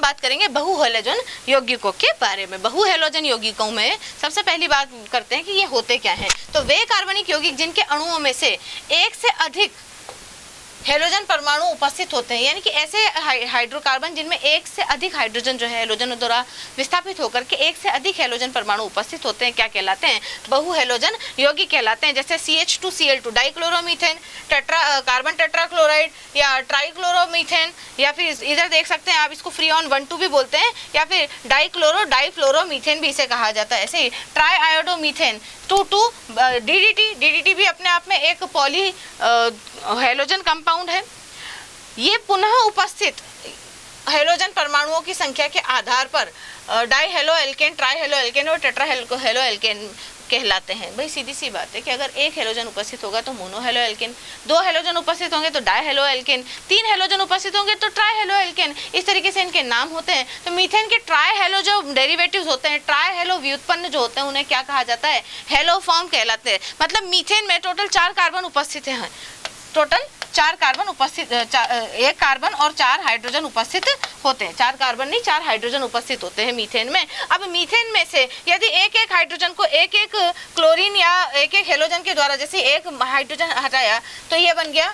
बात करेंगे बहु हैलोजन यौगिकों के बारे में। बहु हैलोजन यौगिकों में सबसे पहली बात करते हैं कि ये होते क्या हैं। तो वे कार्बनिक यौगिक जिनके अणुओं में से एक से अधिक हैलोजन परमाणु उपस्थित होते हैं, यानी कि ऐसे हाइड्रोकार्बन जिनमें एक से अधिक हाइड्रोजन जो है हैलोजन द्वारा विस्थापित होकर के एक से अधिक हैलोजन परमाणु उपस्थित होते हैं, क्या कहलाते हैं? बहु हैलोजन यौगिक कहलाते हैं। जैसे CH2Cl2 डाइक्लोरोमीथेन, कार्बन टेट्राक्लोराइड या ट्राइक्लोरोमीथेन, या फिर इधर देख सकते हैं आप इसको फ्रीऑन 1,2 भी बोलते हैं, या फिर डाइफ्लोरोमीथेन भी इसे कहा जाता है। ऐसे ही ट्राई आयोडोमीथेन 2,2 DDT भी अपने आप में एक पॉली हैलोजन कंपाउंड है। ये पुनः उपस्थित हैलोजन परमाणुओं की संख्या के आधार पर die halo alkane, try halo alkane और टेट्रा हेलो एल्केन कहलाते हैं। भाई सीधी सी बात है कि अगर एक हैलोजन उपस्थित होगा तो मोनो हेलो एल्केन, 2 हैलोजन उपस्थित होंगे तो डाई हेलो एल्केन, 3 हैलोजन उपस्थित होंगे तो ट्राई हेलो एल्केन, इस तरीके से इनके नाम होते हैं। तो मीथेन के ट्राई हेलो जो डेरिवेटिव्स होते हैं, ट्राई हेलो व्युत्पन्न जो होते हैं, उन्हें क्या कहा जाता है? हेलो फॉर्म कहलाते हैं। मतलब मीथेन में टोटल 4 कार्बन उपस्थित हैं, टोटल 4 कार्बन उपस्थित, 1 कार्बन और 4 हाइड्रोजन उपस्थित होते हैं। 4 कार्बन नहीं, 4 हाइड्रोजन उपस्थित होते हैं मीथेन में। अब मीथेन में से यदि एक हाइड्रोजन को एक क्लोरीन या एक हेलोजन के द्वारा जैसे एक हाइड्रोजन हटाया तो ये बन गया,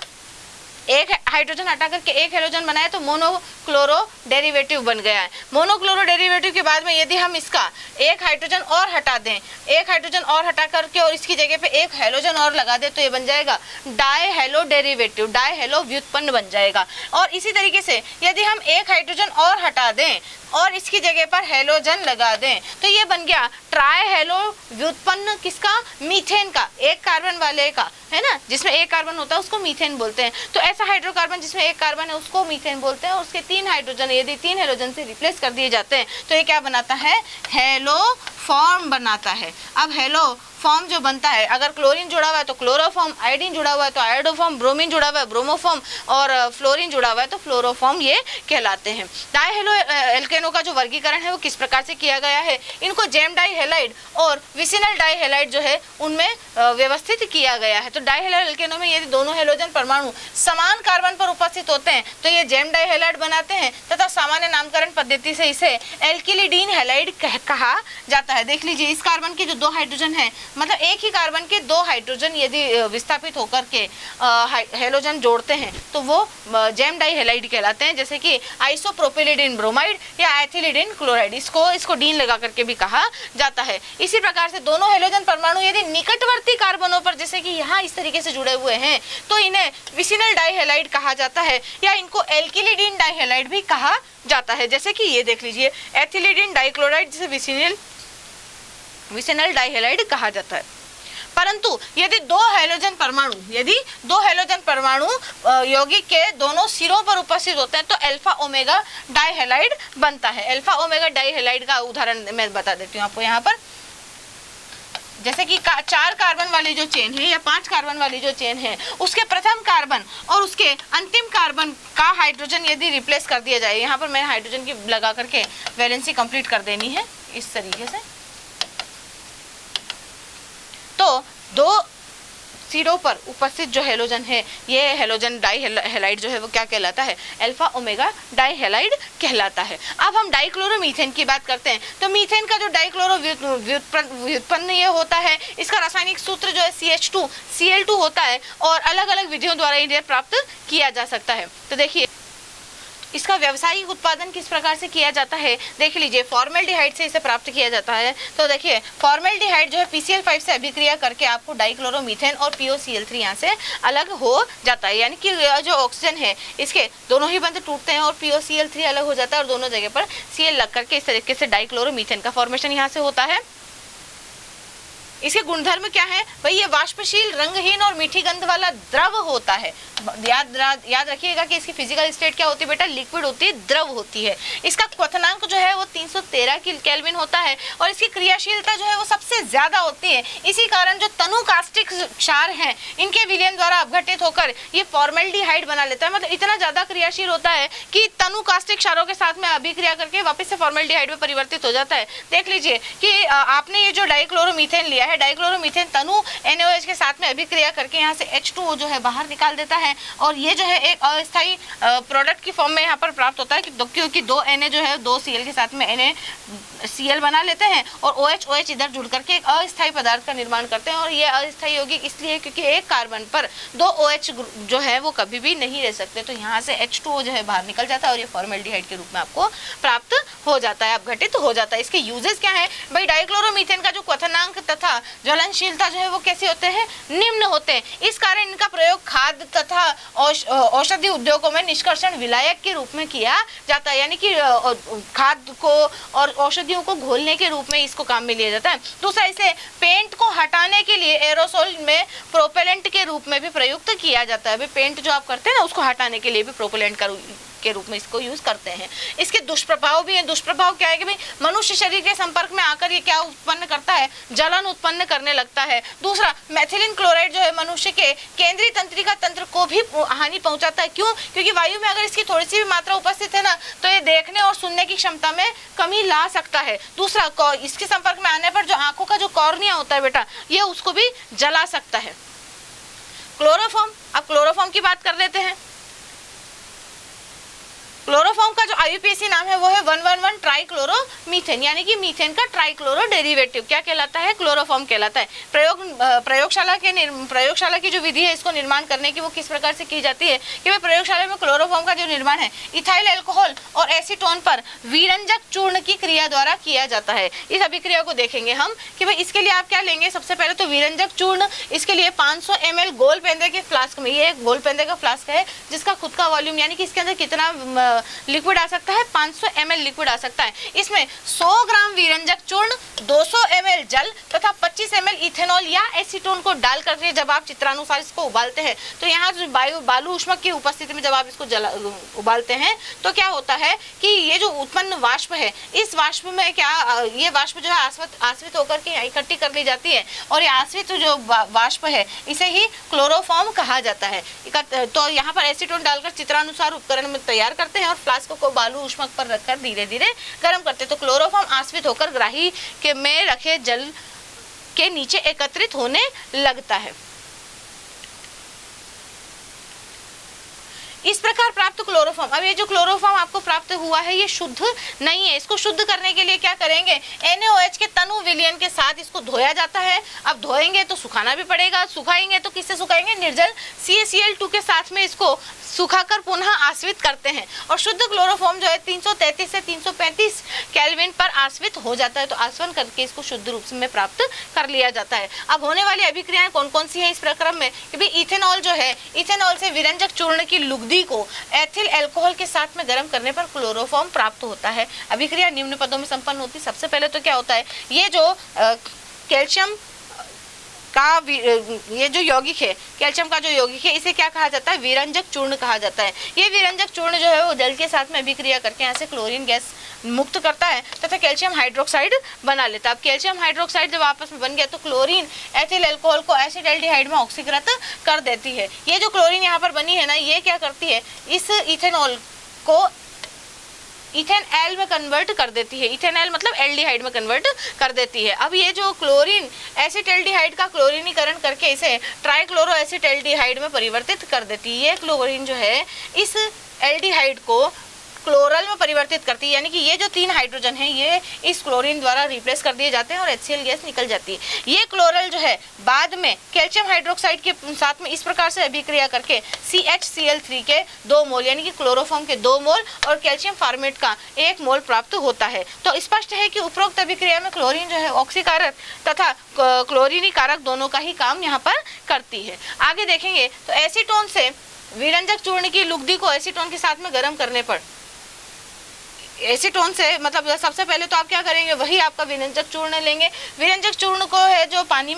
एक हाइड्रोजन हटा करके एक हैलोजन बनाया तो मोनोक्लोरो डेरिवेटिव बन गया है। मोनोक्लोरो डेरिवेटिव के बाद में यदि हम इसका एक हाइड्रोजन और हटा दें, एक हाइड्रोजन और हटा करके और इसकी जगह पे एक हैलोजन और लगा दें तो ये बन जाएगा die hello derivative, die hello व्युत्पन्न बन जाएगा। और इसी तरीके से यदि हम एक हाइड्रोजन और हटा दें और इसकी जगह पर हैलोजन लगा दें तो ये बन गया ट्राई हेलो व्युत्पन्न किसका? मीथेन का, एक कार्बन वाले का, है ना, जिसमें एक कार्बन होता है उसको मीथेन बोलते हैं। तो ऐसा हाइड्रोकार्बन जिसमें एक कार्बन है उसको मीथेन बोलते हैं। और उसके 3 हाइड्रोजन यदि 3 हैलोजन से रिप्लेस कर दिए जाते हैं तो ये क्या बनाता है? हेलो फॉर्म बनाता है। अब हेलो फॉर्म जो बनता है, अगर क्लोरीन जुड़ा हुआ है तो क्लोरोफॉर्म, आयोडीन जुड़ा हुआ है तो आयोडोफॉर्म, ब्रोमीन जुड़ा हुआ है ब्रोमोफॉर्म और फ्लोरीन जुड़ा हुआ है तो फ्लोरोफॉर्म ये कहलाते हैं। डाई हेलो एल्केनों का जो वर्गीकरण है वो किस प्रकार से किया गया है? इनको जेम डाई हेलाइड और विसिनल डाई हेलाइड जो है उनमें व्यवस्थित किया गया है। तो डाई हेलो एल्केनों में यदि दोनों हैलोजन परमाणु समान कार्बन पर उपस्थित होते हैं तो ये जेम डाई हेलाइड बनाते हैं तथा सामान्य नामकरण पद्धति से इसे एल्किलिडीन हेलाइड कहा जाता है। देख लीजिए, इस कार्बन के जो 2 हाइड्रोजन है, मतलब एक ही कार्बन के 2 हाइड्रोजन यदि विस्थापित होकर के हैलोजन जोड़ते हैं तो वो जेम डाई हेलाइड कहलाते हैं। जैसे कि आइसोप्रोपिलिडीन ब्रोमाइड या एथिलिडीन क्लोराइड, इसको डीन लगा करके भी कहा जाता है। इसी प्रकार से दोनों हैलोजन परमाणु यदि निकटवर्ती कार्बनों पर जैसे कि यहाँ इस तरीके से जुड़े हुए हैं तो इन्हें विसिनल डाई हेलाइड कहा जाता है या इनको एल्किलिडीन डाई हेलाइड भी कहा जाता है। जैसे कि ये देख लीजिए, एथिलिडीन डाइक्लोराइड जिसे विसिनल डाई हेलाइड कहा जाता है। परंतु यदि 2 हैलोजन परमाणु यौगिक के दोनों सिरों पर उपस्थित होते हैं तो अल्फा ओमेगा डाई हेलाइड बनता है। अल्फा ओमेगा डाई हेलाइड का उदाहरण मैं बता देती हूँ आपको यहाँ पर। जैसे कि 4 कार्बन वाली जो चेन है या 5 कार्बन वाली जो चेन है, उसके प्रथम कार्बन और उसके अंतिम कार्बन का हाइड्रोजन यदि रिप्लेस कर दिया जाए, यहाँ पर मैंने हाइड्रोजन की लगा करके वैलेंसी कंप्लीट कर देनी है इस तरीके से, तो 2 सिरों पर उपस्थित जो हैलोजन है, ये हैलोजन डाई हेलाइड जो है वो क्या कहलाता है? अल्फा ओमेगा डाई हेलाइड कहलाता है। अब हम डाइक्लोरोमीथेन की बात करते हैं। तो मीथेन का जो डाइक्लोरो व्युत्पन्न ये होता है, इसका रासायनिक सूत्र जो है CH2Cl2 होता है और अलग अलग विधियों द्वारा इन्हें प्राप्त किया जा सकता है। तो देखिए इसका व्यावसायिक उत्पादन किस प्रकार से किया जाता है, देख लीजिए। फॉर्मेल्डिहाइड से इसे प्राप्त किया जाता है। तो देखिए फॉर्मेल्डिहाइड जो है PCl5 से अभिक्रिया करके आपको डाइक्लोरोमीथेन और POCl3 यहाँ से अलग हो जाता है, यानी कि जो ऑक्सीजन है इसके दोनों ही बंध टूटते हैं और POCl3 अलग हो जाता है और दोनों जगह पर Cl लग करके इस तरीके से डाइक्लोरोमीथेन का फॉर्मेशन यहाँ से होता है। इसके गुणधर्म क्या है भाई? ये वाष्पशील, रंगहीन और मीठी गंध वाला द्रव होता है। याद रखिएगा कि इसकी फिजिकल स्टेट क्या होती है बेटा? लिक्विड होती है, द्रव होती है। इसका क्वथनांक जो है वो 313 केल्विन होता है और इसकी क्रियाशीलता जो है वो सबसे ज्यादा होती है। इसी कारण जो तनु कास्टिक क्षार हैं इनके विलयन द्वारा अपघटित होकर ये फॉर्मेल्डिहाइड बना लेता है। मतलब इतना ज्यादा क्रियाशील होता है कि तनु कास्टिक क्षारों के साथ में अभिक्रिया करके वापस से फॉर्मेल्डिहाइड में परिवर्तित हो जाता है। देख लीजिए कि आपने ये जो डाइक्लोरोमीथेन लिया है, डाइक्लोरोमीथेन तनु NaOH के साथ में अभिक्रिया करके यहाँ से H2O जो है बाहर निकाल देता है और ये जो है एक अस्थायी प्रोडक्ट की फॉर्म में यहाँ पर प्राप्त होता है क्योंकि 2 Na जो है 2 Cl के साथ में NaCl बना लेते हैं और OH इधर जुड़ करके एक अस्थायी पदार्थ का निर्माण करते हैं। और ये अस्थायी यौगिक इसलिए क्योंकि एक कार्बन पर 2 OH जो है वो कभी भी नहीं रह सकते, तो यहाँ से H2O जो है बाहर निकल जाता है और ये फॉर्मेल्डिहाइड के रूप में आपको प्राप्त हो जाता है, अपघटित हो जाता है। इसके यूजेस क्या है भाई? डाइक्लोरोमीथेन का जो क्वथनांक तथा ज्वलनशीलता जो है वो कैसे होते हैं? निम्न होते हैं। इस कारण इनका प्रयोग खाद्य तथा औषधि उद्योगों में निष्कर्षण विलायक के रूप में किया जाता है, यानी कि खाद्य को और औषधियों को घोलने के रूप में इसको काम में लिया जाता है। दूसरा, इसे पेंट को हटाने के लिए एरोसोल में प्रोपेलेंट के रूप में भी प्रयुक्त किया जाता है। पेंट जो आप करते हैं ना उसको हटाने के लिए भी प्रोपेलेंट के रूप में इसको यूज करते हैं। इसके दुष्प्रभाव भी हैं। दुष्प्रभाव क्या है कि भाई मनुष्य शरीर के संपर्क में आकर ये क्या उत्पन्न करता है? जलन उत्पन्न करने लगता है। दूसरा, मेथिलीन क्लोराइड जो है मनुष्य के केंद्रीय तंत्रिका तंत्र को भी हानि पहुंचाता है। क्यों? क्योंकि वायु में अगर इसकी थोड़ी सी भी मात्रा उपस्थित है ना तो ये देखने और सुनने की क्षमता में कमी ला सकता है। दूसरा, इसके संपर्क में आने पर जो आंखों का जो कॉर्निया होता है बेटा, ये उसको भी जला सकता है। क्लोरोफॉर्म, अब क्लोरोफॉर्म की बात कर लेते हैं। क्लोरोफॉर्म का जो IUPAC नाम है वो है 111 ट्राइक्लोरोमीथेन, यानी कि मीथेन का ट्राइक्लोरो डेरिवेटिव क्या कहलाता है? क्लोरोफॉर्म कहलाता है। प्रयोगशाला की जो विधि है इसको निर्माण करने की वो किस प्रकार से की जाती है कि भाई प्रयोगशाला में क्लोरोफॉर्म का जो निर्माण है इथाइल अल्कोहल और एसीटोन पर विरंजक चूर्ण की क्रिया द्वारा किया जाता है। इस अभिक्रिया को देखेंगे हम कि भाई इसके लिए आप क्या लेंगे। सबसे पहले तो विरंजक चूर्ण, इसके लिए 500 ml गोल पेंदे के फ्लास्क में, ये एक गोल पेंदे का फ्लास्क है जिसका खुद का वॉल्यूम यानी कि इसके अंदर कितना लिक्विड आ सकता है? 500 ml लिक्विड आ सकता है। इसमें 100 ग्राम विरंजक चूर्ण, 200 ml जल तथा 25 ml इथेनॉल या एसीटोन को डाल करके जब आप चित्रानुसार इसको उबालते हैं तो यहाँ जो बालू ऊष्मक की उपस्थिति में जब आप इसको उबालते हैं तो क्या होता है कि ये जो उत्पन्न वाष्प है, इस वाष्प में क्या, ये वाष्प जो है आश्रित होकर के इकट्ठी कर ली जाती है और ये आश्रित जो वाष्प है इसे ही क्लोरोफॉर्म कहा जाता है। तो यहाँ पर एसीटोन डालकर चित्रानुसार उपकरण में तैयार करते हैं और फ्लास्क को बालू ऊष्मक पर रखकर धीरे धीरे गर्म करते हैं। तो क्लोरोफॉर्म आश्रित होकर ग्राही के में रखे जल के नीचे एकत्रित होने लगता है। इस प्रकार प्राप्त क्लोरोफॉर्म, अब ये जो क्लोरोफॉर्म आपको प्राप्त हुआ है ये शुद्ध नहीं है। इसको शुद्ध करने के लिए क्या करेंगे? NaOH के तनु विलयन के साथ इसको धोया जाता है। अब धोएंगे तो सुखाना भी पड़ेगा, सुखाएंगे तो किससे सुखाएंगे? निर्जल CaCl2 के साथ में इसको सुखाकर पुनः आश्रित करते हैं और शुद्ध क्लोरोफॉर्म जो है 333 से 335 केल्विन पर आश्रित हो जाता है। तो आसवन करके इसको शुद्ध रूप में प्राप्त कर लिया जाता है। अब होने वाली अभिक्रियाएं कौन कौन सी है इस प्रक्रम में कि भाई इथेनॉल जो है, इथेनॉल से विरंजक चूर्ण की लुगदी को एथिल अल्कोहल के साथ में गर्म करने पर क्लोरोफॉर्म प्राप्त होता है। अभिक्रिया निम्न पदों में संपन्न होती है। सबसे पहले तो क्या होता है, ये जो कैल्शियम का ये जो यौगिक है, कैल्शियम का जो यौगिक है, इसे क्या कहा जाता है? विरंजक चूर्ण कहा जाता है। ये विरंजक चूर्ण जो है वो जल के साथ में अभिक्रिया करके यहाँ से क्लोरीन गैस मुक्त करता है तथा कैल्शियम हाइड्रोक्साइड बना लेता है। अब कैल्शियम हाइड्रोक्साइड जब आपस में बन गया तो क्लोरीन एथिल अल्कोहल को एसिडल्डिहाइड में ऑक्सीकृत कर देती है। ये जो क्लोरीन यहाँ पर बनी है ना, ये क्या करती है? इस इथेनॉल को इथेनॉल में कन्वर्ट कर देती है। इथेनॉल मतलब एल्डिहाइड में कन्वर्ट कर देती है। अब ये जो क्लोरीन एसिटल्डिहाइड का क्लोरीनीकरण करके इसे ट्राइक्लोरो एसिटल्डिहाइड में परिवर्तित कर देती है। ये क्लोरीन जो है इस एल्डिहाइड को क्लोरल में परिवर्तित करती है, यानी कि ये जो 3 हाइड्रोजन है ये इस क्लोरीन द्वारा रिप्लेस कर दिए जाते हैं और HCl गैस निकल जाती है। ये क्लोरल जो है बाद में कैल्शियम हाइड्रोक्साइड के साथ में इस प्रकार से अभिक्रिया करके CHCl3 के 2 मोल यानी कि क्लोरोफॉर्म के 2 मोल और कैल्शियम फॉर्मेट का 1 मोल प्राप्त होता है। तो स्पष्ट है कि उपरोक्त अभिक्रिया में क्लोरीन जो है ऑक्सीकारक तथा क्लोरीनीकारक दोनों का ही काम यहाँ पर करती है। आगे देखेंगे तो एसीटोन से विरंजक चूर्ण की लुगदी को एसीटोन के साथ में गर्म करने पर एसीटोन से मतलब सबसे पहले तो आप क्या करेंगे, वही आपका विरंजक चूर्ण लेंगे। विरंजक चूर्ण को है जो पानी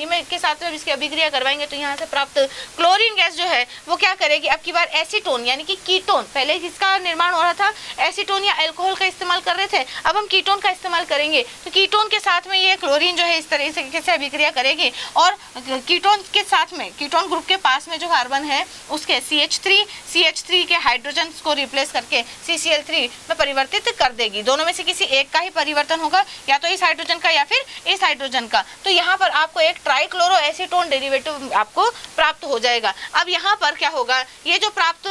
में के साथ में इसकी अभिक्रिया करवाएंगे तो यहाँ से प्राप्त क्लोरीन गैस जो है वो क्या करेगी, अब की बार एसीटोन यानी कि कीटोन, पहले किसका निर्माण हो रहा था? एसीटोन या अल्कोहल का इस्तेमाल कर रहे थे, अब हम कीटोन का इस्तेमाल करेंगे। तो कीटोन के साथ में ये क्लोरीन जो है इस तरह से अभिक्रिया करेगी और कीटोन के साथ में कीटोन ग्रुप के पास में जो कार्बन है उसके CH3 के हाइड्रोजन को रिप्लेस करके CCl3 में परिवर्तित कर देगी। दोनों में से किसी एक का ही परिवर्तन होगा, या तो इस हाइड्रोजन का या फिर इस हाइड्रोजन का। तो यहाँ पर आपको एक ट्राइक्लोरो एसीटोन डेरिवेटिव आपको प्राप्त हो जाएगा। अब यहाँ पर क्या होगा, ये जो प्राप्त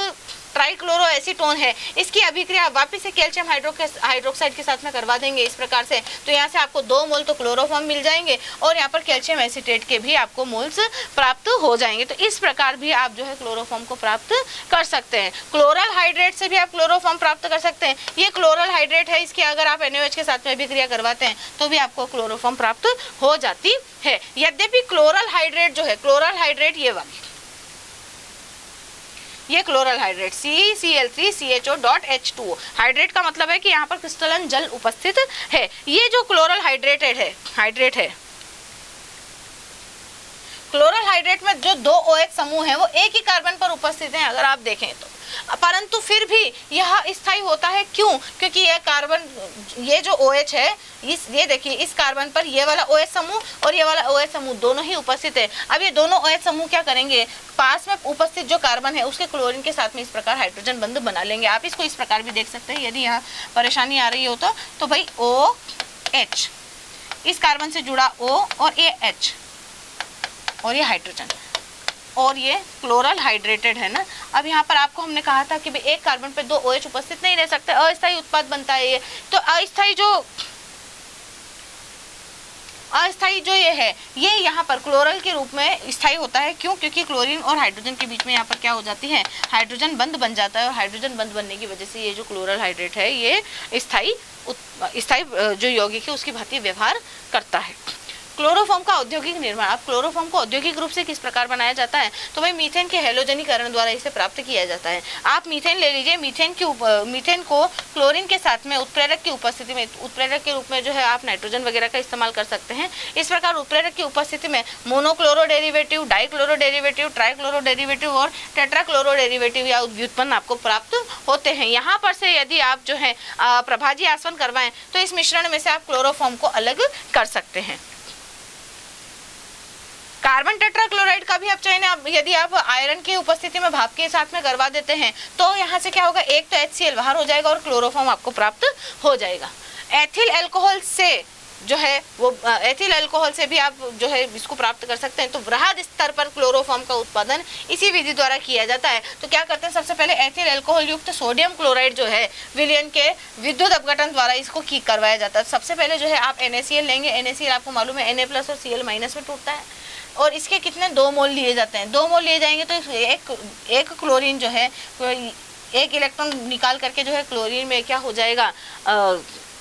ट्राइक्लोरो एसीटोन है इसकी अभिक्रिया वापस से कैल्शियम हाइड्रोक्साइड के साथ में करवा देंगे इस प्रकार से। तो यहाँ से आपको 2 मोल तो क्लोरोफॉर्म मिल जाएंगे और यहाँ पर कैल्शियम एसीटेट के भी आपको मोल्स प्राप्त हो जाएंगे। तो इस प्रकार भी आप जो है क्लोरोफॉर्म को प्राप्त कर सकते हैं। क्लोरल हाइड्रेट से भी आप क्लोरोफॉर्म प्राप्त कर सकते हैं। ये क्लोरल हाइड्रेट है, इसकी अगर आप NaOH के साथ में अभिक्रिया करवाते हैं तो भी आपको क्लोरोफॉर्म प्राप्त हो जाती है। यद्यपि क्लोरल हाइड्रेट जो है, क्लोरल हाइड्रेट ये क्लोरल हाइड्रेट CCl3CHO.H2O हाइड्रेट का मतलब है कि यहाँ पर क्रिस्टलन जल उपस्थित है। ये जो क्लोरल हाइड्रेट है क्लोरल हाइड्रेट में जो 2 OH समूह हैं वो एक ही कार्बन पर उपस्थित हैं अगर आप देखें तो, परंतु फिर भी यह स्थायी होता है। क्यों? क्योंकि यह कार्बन, ये जो OH है, ये देखिए इस कार्बन पर ये वाला OH समूह और ये वाला OH समूह दोनों ही उपस्थित है। अब ये दोनों OH समूह क्या करेंगे, पास में उपस्थित जो कार्बन है उसके क्लोरीन के साथ में इस प्रकार हाइड्रोजन बंध बना लेंगे। आप इसको इस प्रकार भी देख सकते हैं, यदि यहाँ परेशानी आ रही हो तो भाई OH, इस कार्बन से जुड़ा O और ये H और ये हाइड्रोजन, और ये क्लोरल हाइड्रेटेड है ना। अब यहाँ पर आपको हमने कहा था कि भाई एक कार्बन पे 2 OH उपस्थित नहीं रह सकते, अस्थायी उत्पाद बनता है ये। तो अस्थायी जो ये है ये यहाँ पर क्लोरल के रूप में स्थायी होता है। क्यों? क्योंकि क्लोरीन और हाइड्रोजन के बीच में यहाँ पर क्या हो जाती है, हाइड्रोजन बंध बन जाता है, और हाइड्रोजन बंध बनने की वजह से ये जो क्लोरल हाइड्रेट है ये स्थायी जो यौगिक है उसकी भांति व्यवहार करता है। क्लोरोफॉर्म का औद्योगिक निर्माण। अब क्लोरोफॉर्म को औद्योगिक रूप से किस प्रकार बनाया जाता है, तो भाई मीथेन के हेलोजनीकरण द्वारा इसे प्राप्त किया जाता है। आप मीथेन ले लीजिए, मीथेन को क्लोरीन के साथ में उत्प्रेरक की उपस्थिति में, उत्प्रेरक के रूप में जो है आप नाइट्रोजन वगैरह का इस्तेमाल कर सकते हैं। इस प्रकार उत्प्रेरक की उपस्थिति में monochloro derivative, dichloro derivative, trichloro derivative और टेट्राक्लोरो डेरिवेटिव या व्युत्पन्न आपको प्राप्त होते हैं। यहाँ पर से यदि आप जो है प्रभाजी आसवन करवाएं तो इस मिश्रण में से आप क्लोरोफॉर्म को अलग कर सकते हैं। कार्बन टेट्राक्लोराइड का भी आप चयन यदि आप आयरन की उपस्थिति में भाप के साथ में करवा देते हैं तो यहाँ से क्या होगा, एक तो HCl बाहर हो जाएगा और क्लोरोफॉर्म आपको प्राप्त हो जाएगा। एथिल अल्कोहल से जो है वो एथिल अल्कोहल से भी आप जो है इसको प्राप्त कर सकते हैं। तो वृहद स्तर पर क्लोरोफॉर्म का उत्पादन इसी विधि द्वारा किया जाता है। तो क्या करते हैं, सबसे पहले एथिल अल्कोहल युक्त सोडियम क्लोराइड जो है विलयन के विद्युत अपघटन द्वारा इसको करवाया जाता है। सबसे पहले जो है आप NaCl लेंगे। NaCl आपको मालूम है Na+ और Cl- में टूटता है, और इसके कितने 2 मोल लिए जाते हैं। 2 मोल लिए जाएंगे तो एक क्लोरीन जो है, एक इलेक्ट्रॉन निकाल करके जो है क्लोरीन में क्या हो जाएगा,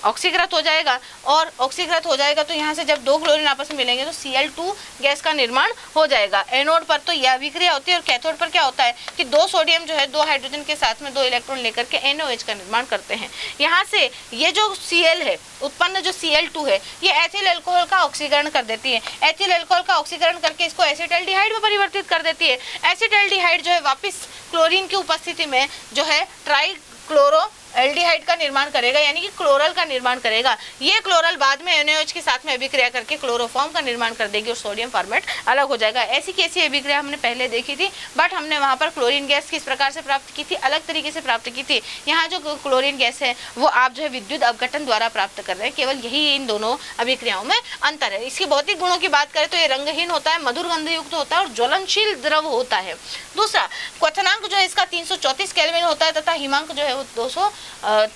ऑक्सीकृत हो जाएगा। और ऑक्सीकृत हो जाएगा तो यहाँ से जब 2 क्लोरीन आपस में मिलेंगे तो Cl2 गैस का निर्माण हो जाएगा। एनोड पर तो यह अभिक्रिया होती है, और कैथोड पर क्या होता है कि 2 सोडियम जो है 2 हाइड्रोजन के साथ में 2 इलेक्ट्रॉन लेकर के NaOH का निर्माण करते हैं। यहाँ से ये जो Cl है, उत्पन्न जो Cl2 है, ये एथिल अल्कोहल का ऑक्सीकरण कर देती है। एथिल अल्कोहल का ऑक्सीकरण करके इसको एसिटाल्डिहाइड में परिवर्तित कर देती है। एसिटाल्डिहाइड जो है वापस क्लोरीन की उपस्थिति में जो है ट्राइक्लोरो एल्डिहाइड का निर्माण करेगा, यानी कि क्लोरल का निर्माण करेगा। ये क्लोरल बाद में NaOH के साथ में अभिक्रिया करके क्लोरोफॉर्म का निर्माण कर देगी और सोडियम फॉर्मेट अलग हो जाएगा। ऐसी कैसी अभिक्रिया हमने पहले देखी थी, बट हमने वहाँ पर क्लोरीन गैस किस प्रकार से प्राप्त की थी, अलग तरीके से प्राप्त की थी। यहाँ जो क्लोरीन गैस है वो आप जो है विद्युत अपघटन द्वारा प्राप्त कर रहे हैं। केवल यही इन दोनों अभिक्रियाओं में अंतर है। इसकी भौतिक गुणों की बात करें तो ये रंगहीन होता है, मधुर गंधयुक्त होता है और ज्वलनशील द्रव होता है। दूसरा, क्वथनांक जो है इसका 334 केल्विन होता है, तथा हिमांक जो है वो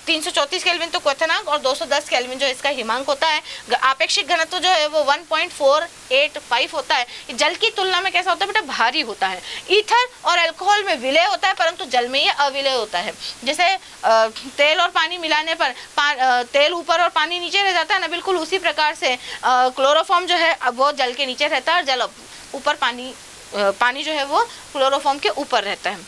334 केल्विन तो क्वथनांक और 210 केल्विन जो इसका हिमांक होता है। आपेक्षिक घनत्व जो है वो 1.485 होता है। जल की तुलना में कैसा होता है बेटा, भारी होता है। ईथर और अल्कोहल में विलय होता है, परंतु जल में ये अविलय होता है। जैसे तेल और पानी मिलाने पर तेल ऊपर और पानी नीचे रह जाता है ना, बिल्कुल उसी प्रकार से क्लोरोफॉर्म जो है वो जल के नीचे रहता है और जल ऊपर, पानी जो है वो क्लोरोफॉर्म के ऊपर रहता है।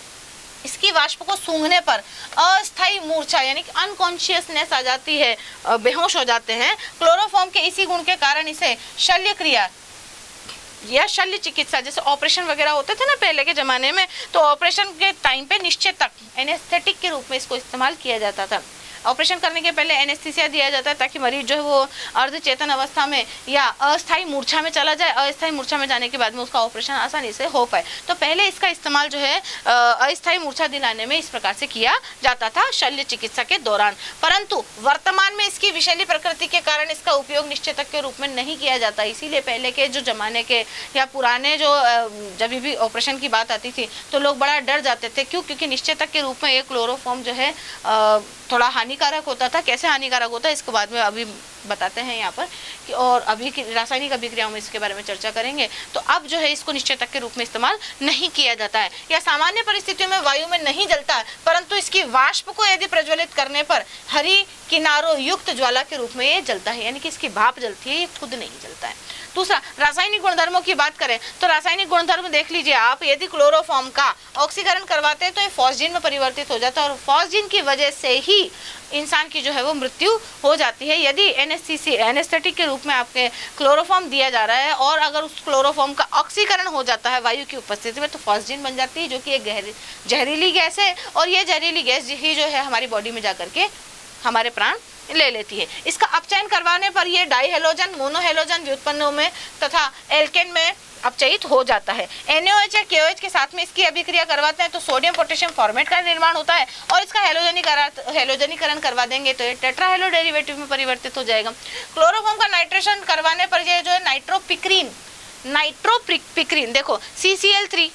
इसकी वाष्प को सूंघने पर अस्थायी मूर्छा यानी कि अनकॉन्शियसनेस आ जाती है, बेहोश हो जाते हैं। क्लोरोफॉर्म के इसी गुण के कारण इसे शल्य क्रिया या शल्य चिकित्सा, जैसे ऑपरेशन वगैरह होते थे ना पहले के ज़माने में, तो ऑपरेशन के टाइम पे निश्चित तक एनेस्थेटिक के रूप में इसको इस्तेमाल किया जाता था। ऑपरेशन करने के पहले एनेस्थीसिया दिया जाता है ताकि मरीज जो है वो अर्धचेतन अवस्था में या अस्थायी मूर्छा में चला जाए। अस्थायी मूर्छा में जाने के बाद में उसका ऑपरेशन आसानी से हो पाए। तो पहले इसका इस्तेमाल जो है अस्थायी मूर्छा दिलाने में इस प्रकार से किया जाता था शल्य चिकित्सा के दौरान, परंतु वर्तमान में इसकी विषैली प्रकृति के कारण इसका उपयोग निश्चेतक के रूप में नहीं किया जाता। इसीलिए पहले के जो जमाने के या पुराने जो जब भी ऑपरेशन की बात आती थी तो लोग बड़ा डर जाते थे। क्यों? क्योंकि निश्चेतक के रूप में ये क्लोरोफॉर्म जो है थोड़ा हानिकारक होता था। कैसे हानिकारक होता है इसके बाद में अभी बताते हैं यहाँ पर कि, और अभी की रासायनिक अभिक्रियाओं में इसके बारे में चर्चा करेंगे। तो अब जो है इसको निश्चेतक के रूप में इस्तेमाल नहीं किया जाता है, या सामान्य परिस्थितियों में वायु में नहीं जलता है, परंतु इसकी वाष्प को यदि प्रज्वलित करने पर हरी किनारों युक्त ज्वाला के रूप में ये जलता है, यानी कि इसकी भाप जलती है, ये खुद नहीं जलता है। दूसरा, रासायनिक गुणधर्मों की बात करें तो रासायनिक गुणधर्म देख लीजिए आप, यदि क्लोरोफॉर्म का ऑक्सीकरण करवाते हैं तो ये फॉस्जीन में परिवर्तित हो जाता है और फॉस्जीन की वजह से ही इंसान की जो है वो मृत्यु हो जाती है। यदि एनेस्थेटिक के रूप में आपके क्लोरोफॉर्म दिया जा रहा है और अगर उस क्लोरोफॉर्म का ऑक्सीकरण हो जाता है वायु की उपस्थिति में तो फॉस्जीन बन जाती है, जो कि एक जहरीली गैस है, और ये जहरीली गैस ही जो है हमारी बॉडी में जाकर के हमारे प्राण ले लेती है। इसका अपचयन करवाने पर ये डाईहेलोजन, मोनोहेलोजन व्युत्पन्नों में तथा एल्केन में अपचयित हो जाता है। NaOH या KOH के साथ में इसकी अभिक्रिया करवाते हैं तो सोडियम पोटेशियम फॉर्मेट का निर्माण होता है और इसका हेलोजनीकरण करवा देंगे तो ये टेट्राहेलो डेरिवेटिव में परिवर्तित हो जाएगा। क्लोरोफॉर्म का नाइट्रेशन करवाने पर ये जो है नाइट्रोपिक्रीन देखो CCl3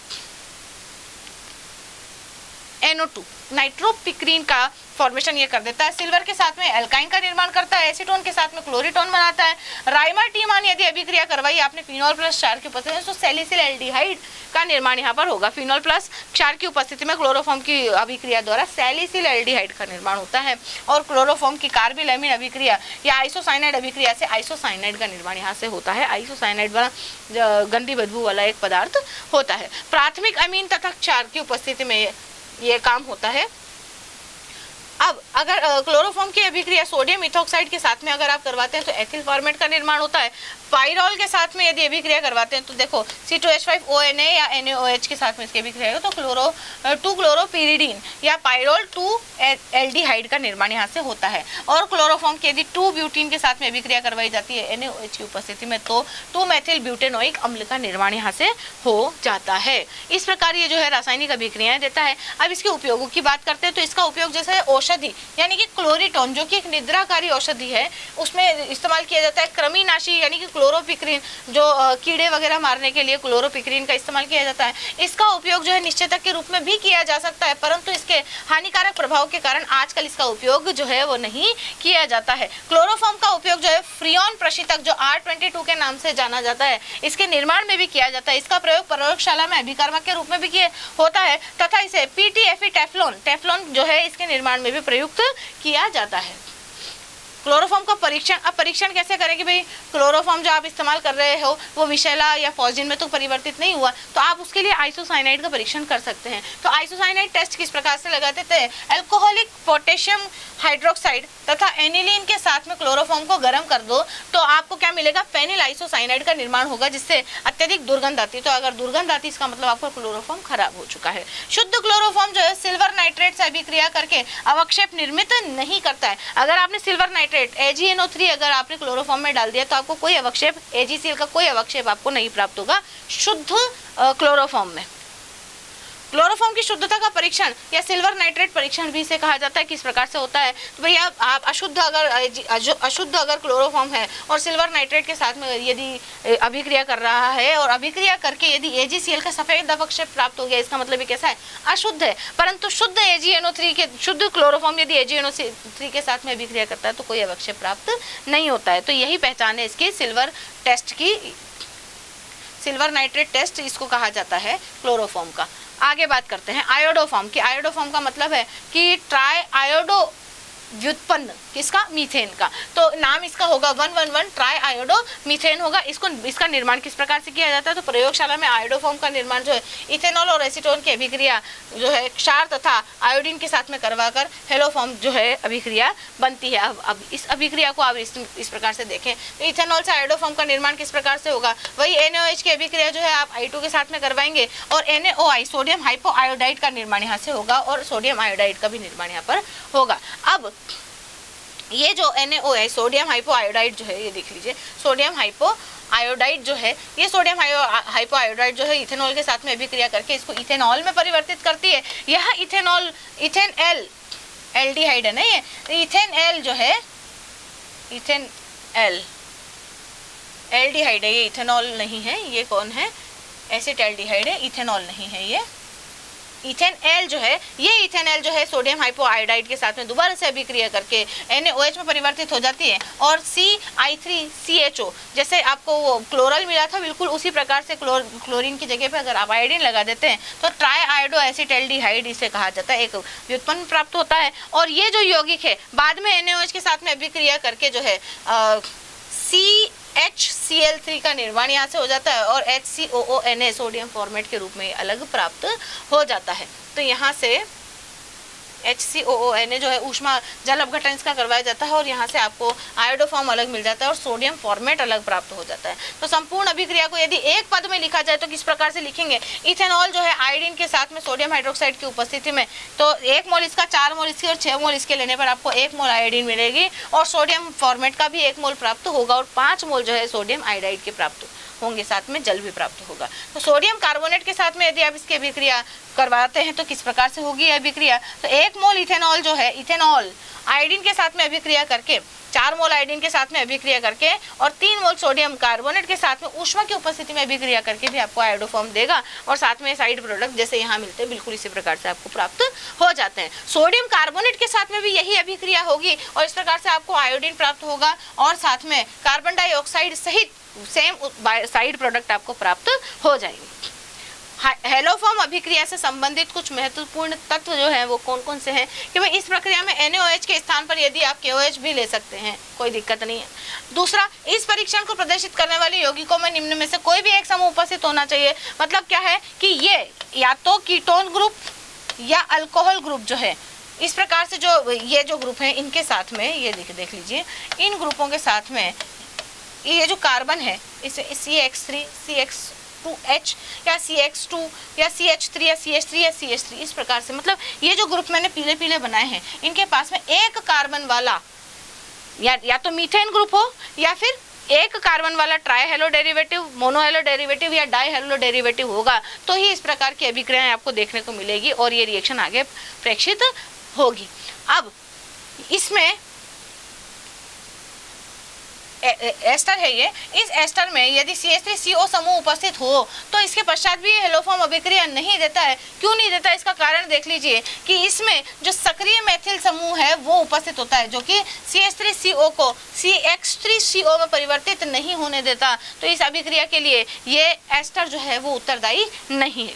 NO2 नाइट्रोपिक्रीन का फॉर्मेशन ये कर देता है। सिल्वर के साथ में एल्काइन का निर्माण करता है, एसीटोन के साथ में क्लोरीटोन बनाता है। राइमाटीमान यदि अभिक्रिया करवाई आपने फिनॉल प्लस क्षार की उपस्थिति में तो सैलिसिल एल्डिहाइड का निर्माण यहाँ पर होगा। फिनॉल प्लस क्षार की उपस्थिति में क्लोरोफॉर्म की अभिक्रिया द्वारा सैलिसिल एल्डिहाइड का निर्माण होता है और क्लोरोफॉर्म की कार्बिलैमिन अभिक्रिया या आइसोसाइनाइड अभिक्रिया से आइसोसाइनाइड का निर्माण यहाँ से होता है। आइसोसाइनाइड वाला गंदी बदबू वाला एक पदार्थ होता है। प्राथमिक अमीन तथा क्षार की उपस्थिति में ये काम होता है। अब अगर क्लोरोफॉर्म की अभिक्रिया सोडियम इथॉक्साइड के साथ में अगर आप करवाते हैं तो एथिल फॉर्मेट का निर्माण होता है। पाइरॉल के साथ में यदि अभिक्रिया करवाते हैं तो देखो C2H5ONA या NaOH के साथ में इसकी अभिक्रिया है तो 2-क्लोरोपिरिडीन या पाइरॉल 2-एल्डिहाइड का निर्माण यहाँ से होता है। और क्लोरोफॉर्म की यदि 2-ब्यूटीन के साथ में अभिक्रिया करवाई जाती है NaOH की उपस्थिति में तो 2-मेथिल ब्यूटेनोइक अम्ल का निर्माण यहाँ से हो जाता है। इस प्रकार ये जो है रासायनिक अभिक्रियाएं देता है। अब इसके उपयोगों की बात करते हैं तो इसका उपयोग जैसे औषधि यानी कि क्लोरीटोन जो कि एक निद्राकारी औषधि है उसमें इस्तेमाल किया जाता है। कृमिनाशी यानी कि क्लोरोपिक्रीन जो कीड़े वगैरह मारने के लिए क्लोरोपिक्रीन का इस्तेमाल किया जाता है। इसका उपयोग जो है निश्चेतक के रूप में भी किया जा सकता है, परंतु इसके हानिकारक प्रभाव के कारण आजकल इसका उपयोग जो है वो नहीं किया जाता है। क्लोरोफॉर्म का उपयोग जो है फ्रियोन प्रशीतक जो R22 के नाम से जाना जाता है इसके निर्माण में भी किया जाता है। इसका प्रयोग प्रयोगशाला में अभिकर्मक के रूप में भी किया होता है तथा इसे PTFE टेफ्लॉन जो है इसके निर्माण में भी प्रयुक्त किया जाता है। क्लोरोफॉर्म का परीक्षण, अब परीक्षण कैसे करें कि भाई क्लोरोफॉर्म जो आप इस्तेमाल कर रहे हो वो विषैला या फॉस्जीन में तो परिवर्तित नहीं हुआ, तो आप उसके लिए आइसोसाइनाइड का परीक्षण कर सकते हैं। तो आइसोसाइनाइड टेस्ट किस प्रकार से लगाते थे? अल्कोहलिक पोटेशियम हाइड्रोक्साइड तथा एनिलीन के साथ में क्लोरोफॉर्म को गर्म कर दो तो आपको क्या मिलेगा? फेनिल आइसोसाइनाइड का निर्माण होगा जिससे अत्यधिक दुर्गंध आती है। तो अगर दुर्गंध आती है इसका मतलब आपका क्लोरोफॉर्म खराब हो चुका है। शुद्ध क्लोरोफॉर्म जो है सिल्वर नाइट्रेट से अभिक्रिया करके अवक्षेप निर्मित नहीं करता है। अगर आपने सिल्वर नाइट्रेट AgNO3 अगर आपने क्लोरोफॉर्म में डाल दिया तो आपको कोई अवक्षेप AgCl का कोई अवक्षेप आपको नहीं प्राप्त होगा शुद्ध क्लोरोफॉर्म में। क्लोरोफॉर्म की शुद्धता का परीक्षण या सिल्वर नाइट्रेट परीक्षण भी इसे कहा जाता है। किस प्रकार से होता है? तो भैया आप अशुद्ध अगर क्लोरोफॉर्म है और सिल्वर नाइट्रेट के साथ में यदि अभिक्रिया कर रहा है और अभिक्रिया करके यदि AgCl का सफेद अवक्षेप प्राप्त हो गया इसका मतलब ये कैसा है? अशुद्ध है। परंतु शुद्ध AgNO3 के शुद्ध क्लोरोफॉर्म यदि AgNO3 के साथ में अभिक्रिया करता है तो कोई अवक्षेप प्राप्त नहीं होता है। तो यही पहचान है इसकी सिल्वर टेस्ट की, सिल्वर नाइट्रेट टेस्ट इसको कहा जाता है क्लोरोफॉर्म का। आगे बात करते हैं आयोडोफॉर्म की। आयोडोफॉर्म का मतलब है कि ट्राई आयोडो व्युत्पन्न किसका? मीथेन का। तो नाम इसका होगा 111 ट्राई आयोडो मीथेन होगा। इसका निर्माण किस प्रकार से किया जाता है? तो प्रयोगशाला में आयोडोफॉर्म का निर्माण जो है इथेनॉल और एसीटोन की अभिक्रिया जो है क्षार तथा आयोडीन के साथ में करवाकर हेलोफॉर्म जो है अभिक्रिया बनती है। अब इस अभिक्रिया को आप इस प्रकार से देखें तो इथेनॉल से आयोडोफॉर्म का निर्माण किस प्रकार से होगा? वही NaOH की अभिक्रिया जो है आप I2 के साथ में करवाएंगे और NaOI सोडियम हाइपोआयोडाइड का निर्माण यहाँ से होगा और सोडियम आयोडाइड का भी निर्माण यहाँ पर होगा। अब ये जो NaO है, सोडियम हाइपोआयोडाइड जो है, ये देख लीजिए, सोडियम हाइपोआयोडाइड जो है, ये सोडियम हाइपोआयोडाइड जो है इथेनॉल के साथ में अभिक्रिया करके इसको इथेनॉल में परिवर्तित करती है। यह इथेनॉल, इथेनॉल एल्डिहाइड है ना, ये इथेनॉल जो है, इथेनॉल एल्डिहाइड है, ये इथेनॉल नहीं है, ये कौन है, एसिटाल्डिहाइड है, इथेनॉल नहीं है। ये इथेनॉल जो है, ये इथेनॉल जो है सोडियम हाइपोआयोडाइड के साथ में दोबारा से अभिक्रिया करके NaOH में परिवर्तित हो जाती है और CI3CHO, जैसे आपको वो क्लोरल मिला था बिल्कुल उसी प्रकार से क्लोरीन की जगह पे अगर आप आयोडीन लगा देते हैं तो ट्राई आयोडो एसिटाल्डिहाइड इसे कहा जाता है, एक व्युत्पन्न प्राप्त होता है। और ये जो यौगिक है बाद में NaOH के साथ में अभिक्रिया करके जो है HCl3 का निर्माण यहाँ से हो जाता है और HCOONA सोडियम फॉर्मेट के रूप में अलग प्राप्त हो जाता है। तो यहाँ से HCOONA जो है ऊष्मा जल अपघटन इसका करवाया जाता है और यहाँ से आपको आयोडोफॉर्म अलग मिल जाता है और सोडियम फॉर्मेट अलग प्राप्त हो जाता है। तो संपूर्ण अभिक्रिया को यदि एक पद में लिखा जाए तो किस प्रकार से लिखेंगे, इथेनॉल जो है आयोडीन के साथ में सोडियम हाइड्रोक्साइड की उपस्थिति में, तो 1 मोल इसका, 4 मोल इसके और 6 मोल इसके लेने पर आपको 1 मोल आयोडीन मिलेगी और सोडियम फॉर्मेट का भी 1 मोल प्राप्त होगा और 5 मोल जो है सोडियम आयोडाइड के प्राप्त होंगे, साथ में जल भी प्राप्त होगा। तो सोडियम कार्बोनेट के साथ में यदि आप इसकी अभिक्रिया करवाते हैं तो किस प्रकार से होगी अभिक्रिया, तो 1 मोल इथेनॉल जो है, इथेनॉल आयोडीन के साथ में अभिक्रिया करके, 4 मोल आयोडीन के साथ में अभिक्रिया करके और 3 मोल सोडियम कार्बोनेट के साथ में ऊष्मा की उपस्थिति में अभिक्रिया करके भी आपको आयोडोफॉर्म देगा और साथ में साइड प्रोडक्ट जैसे यहाँ मिलते हैं बिल्कुल इसी प्रकार से आपको प्राप्त हो जाते हैं। सोडियम कार्बोनेट के साथ में भी यही अभिक्रिया होगी और इस प्रकार से आपको आयोडीन प्राप्त होगा और साथ में कार्बन डाइऑक्साइड सहित सेम साइड प्रोडक्ट आपको प्राप्त हो जाएंगे। हेलोफॉर्म अभिक्रिया से संबंधित कुछ महत्वपूर्ण तत्व जो है वो कौन कौन से हैं कि भाई इस प्रक्रिया में NaOH के स्थान पर यदि आप KOH भी ले सकते हैं, कोई दिक्कत नहीं है। दूसरा, इस परीक्षण को प्रदर्शित करने वाले यौगिकों में निम्न में से कोई भी एक समूह उपस्थित होना चाहिए। मतलब क्या है कि ये या तो कीटोन ग्रुप या अल्कोहल ग्रुप जो है, इस प्रकार से जो ये जो ग्रुप है इनके साथ में ये देख लीजिए, इन ग्रुपों के साथ में ये जो कार्बन है इसे CH3, CH2H या CH2 या CH3 या CH3 या CH3 इस प्रकार से, मतलब ये जो ग्रुप मैंने पीले पीले बनाए हैं इनके पास में एक कार्बन वाला या तो मीथेन ग्रुप हो या फिर एक कार्बन वाला try hello derivative, mono hello derivative या डाई हेलो डेरिवेटिव होगा तो ही इस प्रकार की अभिक्रियाएं आपको देखने को मिलेगी और ये रिएक्शन आगे प्रेक्षित होगी। अब इसमें एस्टर है ये, इस एस्टर में यदि CH3CO समूह उपस्थित हो तो इसके पश्चात भी हेलोफॉर्म अभिक्रिया नहीं देता है। क्यों नहीं देता, इसका कारण देख लीजिए कि इसमें जो सक्रिय मेथिल समूह है वो उपस्थित होता है जो कि CH3CO को CH3CO में परिवर्तित नहीं होने देता। तो इस अभिक्रिया के लिए ये एस्टर जो है वो उत्तरदायी नहीं है।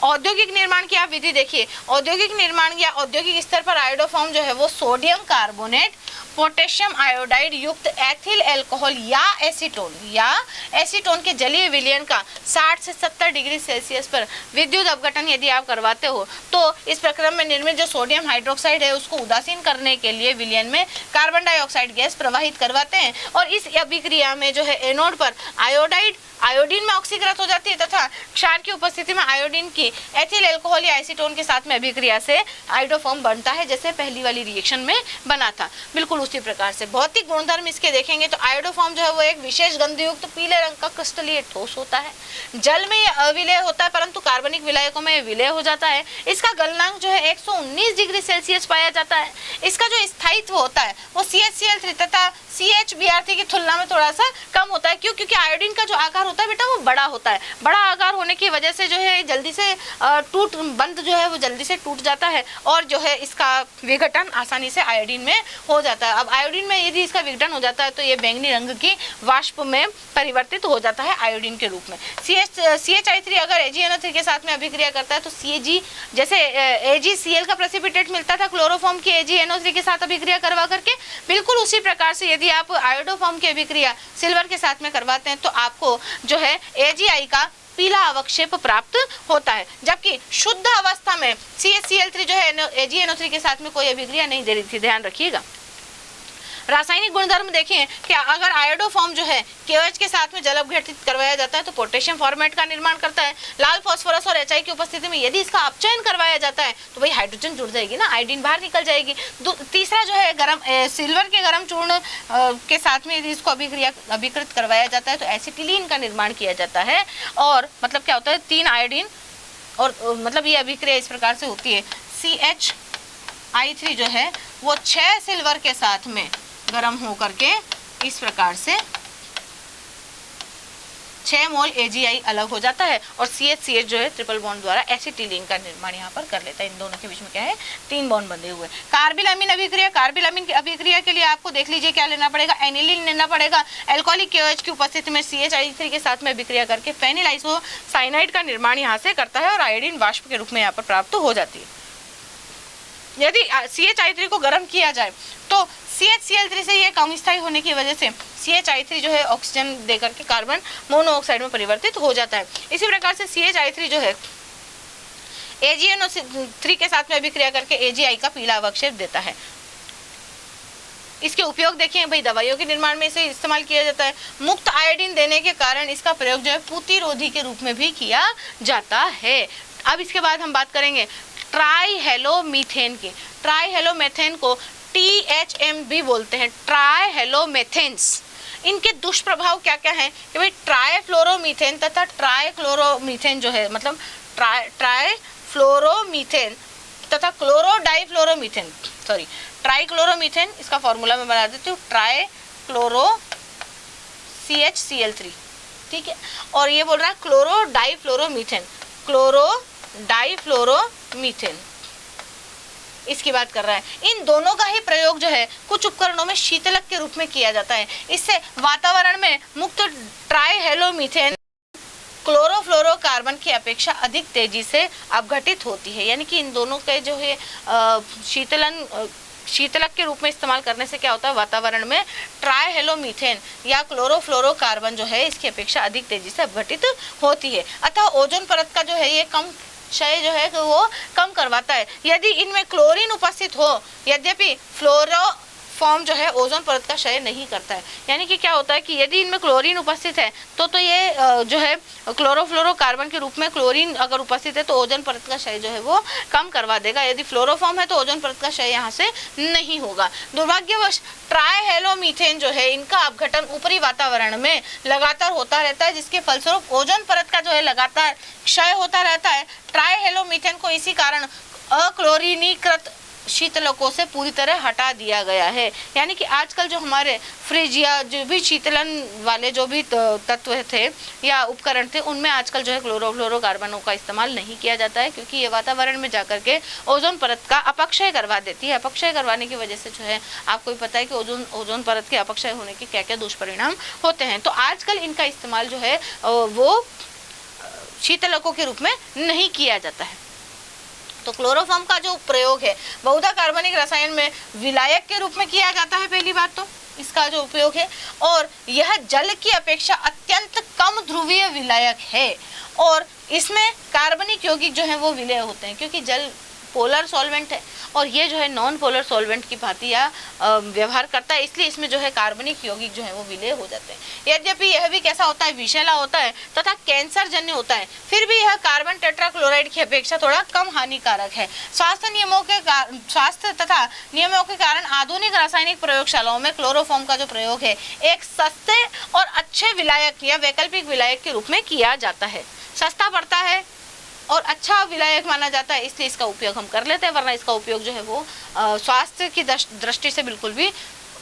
औद्योगिक निर्माण की आप विधि देखिए, औद्योगिक निर्माण या औद्योगिक स्तर पर आयोडोफॉर्म जो है वो सोडियम कार्बोनेट, पोटेशियम आयोडाइड युक्त एथिल अल्कोहल या एसीटोन के जलीय विलयन का 60 से 70 डिग्री सेल्सियस पर विद्युत अपघटन यदि आप करवाते हो तो इस प्रक्रिया में निर्मित जो सोडियम हाइड्रोक्साइड है उसको उदासीन करने के लिए विलयन में कार्बन डाइऑक्साइड गैस प्रवाहित करवाते हैं और इस अभिक्रिया में जो है एनोड पर आयोडीन में ऑक्सीकृत हो जाती है तथा क्षार की उपस्थिति में आयोडीन की एथिल अल्कोहल या एसीटोन के साथ में अभिक्रिया से आयोडोफॉर्म बनता है जैसे पहली वाली रिएक्शन में बना था। बिल्कुल उसी प्रकार से भौतिक गुणधर्म इसके देखेंगे तो आयोडोफॉर्म जो है वो एक विशेष गंधयुक्त पीले रंग का क्रिस्टलीय ठोस होता है। जल में यह अविलेय होता है परंतु कार्बनिक विलायकों में यह विलेय हो जाता है। इसका गलनांक जो है 119 डिग्री सेल्सियस पाया जाता है। इसका जो स्थायित्व होता है वो CHCl3 तथा CHBr3 की तुलना में थोड़ा सा कम होता है। क्यों? क्योंकि आयोडीन का जो आकार होता है बेटा वो बड़ा होता है। बड़ा आकार होने की वजह से जो है जल्दी से बंध जो है वो जल्दी से टूट जाता है और जो है इसका विघटन आसानी से आयोडीन में हो जाता है। अब आयोडीन में यदि इसका विघटन हो जाता है तो ये बैंगनी रंग की वाष्प में परिवर्तित हो जाता है आयोडीन के रूप में। CHI3 अगर AgNO3 के साथ में अभिक्रिया करता है तो CAG जैसे AgCl का प्रेसिपिटेट मिलता था क्लोरोफॉर्म की AgNO3 के साथ अभिक्रिया करवा करके, बिल्कुल उसी प्रकार से यदि आप आयोडोफॉर्म की अभिक्रिया सिल्वर के साथ में करवाते हैं तो आपको जो है AgI का पीला अवक्षेप प्राप्त होता है। जबकि शुद्ध अवस्था में CHCl3 जो है AgNO3 के साथ में कोई अभिक्रिया नहीं दे रही थी, ध्यान रखिएगा। रासायनिक गुणधर्म देखें कि अगर आयोडो फॉर्म जो है KOH के साथ में जल अपघटित करवाया जाता है तो पोटेशियम फॉर्मेट का निर्माण करता है। लाल फास्फोरस और HI की उपस्थिति में यदि इसका अपचयन करवाया जाता है तो भाई हाइड्रोजन जुड़ जाएगी ना, आयोडीन बाहर निकल जाएगी। तीसरा जो है गरम सिल्वर के गर्म चूर्ण के साथ में यदि इसको अभिकृत करवाया जाता है तो एसिटिलीन का निर्माण किया जाता है। और मतलब क्या होता है, 3 आयोडीन और मतलब ये अभिक्रिया इस प्रकार से होती है, CHI3 जो है वो 6 सिल्वर के साथ में गर्म होकर के इस प्रकार से 6 मोल AgI अलग हो जाता है और CH जो है ट्रिपल बॉन्ड द्वारा एसिटिलीन का निर्माण यहाँ पर कर लेता है। इन दोनों के बीच में क्या है, 3 बॉन्ड बंधे हुए। कार्बिलामीन अभिक्रिया, कार्बिलामीन की अभिक्रिया के लिए आपको देख लीजिए क्या लेना पड़ेगा, एनिलीन लेना पड़ेगा। एल्कोहलिक KOH की उपस्थिति में CHI3 के साथ में अभिक्रिया करके फेनिल आइसोसाइनाइड का निर्माण यहाँ से करता है और आयोडीन वाष्प के रूप में यहाँ पर प्राप्त हो जाती है। यदि CHI3 को गर्म किया जाए तो CHCl3 से ये कम स्थायी होने की वजह से CHI3 जो है ऑक्सीजन देकर के कार्बन मोनोऑक्साइड में परिवर्तित हो जाता है। इसी प्रकार से CHI3 जो है AgNO3 के साथ में अभिक्रिया करके AgI का पीला अवक्षेप देता है। इसके उपयोग देखिए भाई, दवाइयों के निर्माण में इसे इस्तेमाल किया जाता है। मुक्त आयोडीन देने के कारण इसका प्रयोग जो है पूतिरोधी के रूप में भी किया जाता है। अब इसके बाद हम बात करेंगे ट्राईहेलोमीथेन की। ट्राईहेलोमीथेन को THM भी बोलते हैं, ट्राईहेलोमेथेन्स। इनके दुष्प्रभाव क्या क्या हैं कि भाई ट्राईफ्लोरोमीथेन तथा ट्राईक्लोरोमीथेन जो है, मतलब ट्राईफ्लोरोमीथेन तथा क्लोरोडाइफ्लोरोमीथेन, सॉरी ट्राईक्लोरोमीथेन, इसका फॉर्मूला मैं बना देती हूँ, ट्राईक्लोरो CHCl3, ठीक है। और ये बोल रहा है क्लोरोडाइफ्लोरोमीथेन, क्लोरोडाइफ्लोरोमीथेन, इसकी बात कर रहा है। इन दोनों का ही प्रयोग जो है कुछ उपकरणों में शीतलक के रूप में किया जाता है। इससे वातावरण में मुक्त ट्राईहेलोमीथेन क्लोरोफ्लोरोकार्बन की अपेक्षा अधिक तेजी से अपघटित होती है। यानी कि इन दोनों के जो है शीतलक के रूप में इस्तेमाल करने से क्या होता है, वातावरण में ट्राईहेलोमीथेन या क्लोरोफ्लोरोकार्बन जो है इसकी अपेक्षा अधिक तेजी से अपघटित होती है। अतः ओजोन परत का जो है ये कम क्षय जो है वो कम करवाता है। यदि इनमें क्लोरीन उपस्थित हो, यद्यपि फ्लोरोफॉर्म जो है ओजोन परत का क्षय नहीं करता है। यानी कि क्या होता है कि यदि इनमें क्लोरीन उपस्थित है तो ये जो है क्लोरोफ्लोरोकार्बन के रूप में क्लोरीन अगर उपस्थित है तो ओजोन परत का क्षय जो है वो कम करवा देगा। यदि फ्लोरोफॉर्म है तो ओजोन परत का क्षय यहाँ से नहीं होगा। दुर्भाग्यवश ट्राईहेलोमीथेन जो है इनका अपघटन ऊपरी वातावरण में लगातार होता रहता है, जिसके फलस्वरूप ओजोन परत का जो है लगातार क्षय होता रहता है। ट्राईहेलोमीथेन को इसी कारण अक्लोरीनीकृत शीतलकों से पूरी तरह हटा दिया गया है। यानी कि आजकल जो हमारे फ्रिज या जो भी शीतलन वाले जो भी तत्व थे या उपकरण थे उनमें आजकल जो है क्लोरोफ्लोरोकार्बनों का इस्तेमाल नहीं किया जाता है, क्योंकि ये वातावरण में जाकर के ओजोन परत का अपक्षय करवा देती है। अपक्षय करवाने की वजह से जो है आपको भी पता है कि ओजोन परत के अपक्षय होने के क्या क्या दुष्परिणाम होते हैं। तो आजकल इनका इस्तेमाल जो है वो शीतलकों के रूप में नहीं किया जाता है। तो क्लोरोफॉर्म का जो प्रयोग है बहुधा कार्बनिक रसायन में विलायक के रूप में किया जाता है, पहली बात तो इसका जो उपयोग है, और यह जल की अपेक्षा अत्यंत कम ध्रुवीय विलायक है और इसमें कार्बनिक यौगिक जो है वो विलय होते हैं, क्योंकि जल पोलर सॉल्वेंट है और ये जो है नॉन पोलर सॉल्वेंट की भांति या व्यवहार करता है, इसलिए इसमें जो है कार्बनिक यौगिक जो है वो विलय हो जाते हैं। यद्यपि यह भी कैसा होता है, विषैला होता है तथा कैंसर जन्य होता है, फिर भी यह कार्बन टेट्राक्लोराइड की अपेक्षा थोड़ा कम हानिकारक है। स्वास्थ्य तथा नियमों के कारण आधुनिक रासायनिक प्रयोगशालाओं में क्लोरोफॉर्म का जो प्रयोग है एक सस्ते और अच्छे विलायक या वैकल्पिक विलायक के रूप में किया जाता है। सस्ता पड़ता है और अच्छा विलायक माना जाता है, इसलिए इसका उपयोग हम कर लेते हैं, वरना इसका उपयोग जो है वो स्वास्थ्य की दृष्टि से बिल्कुल भी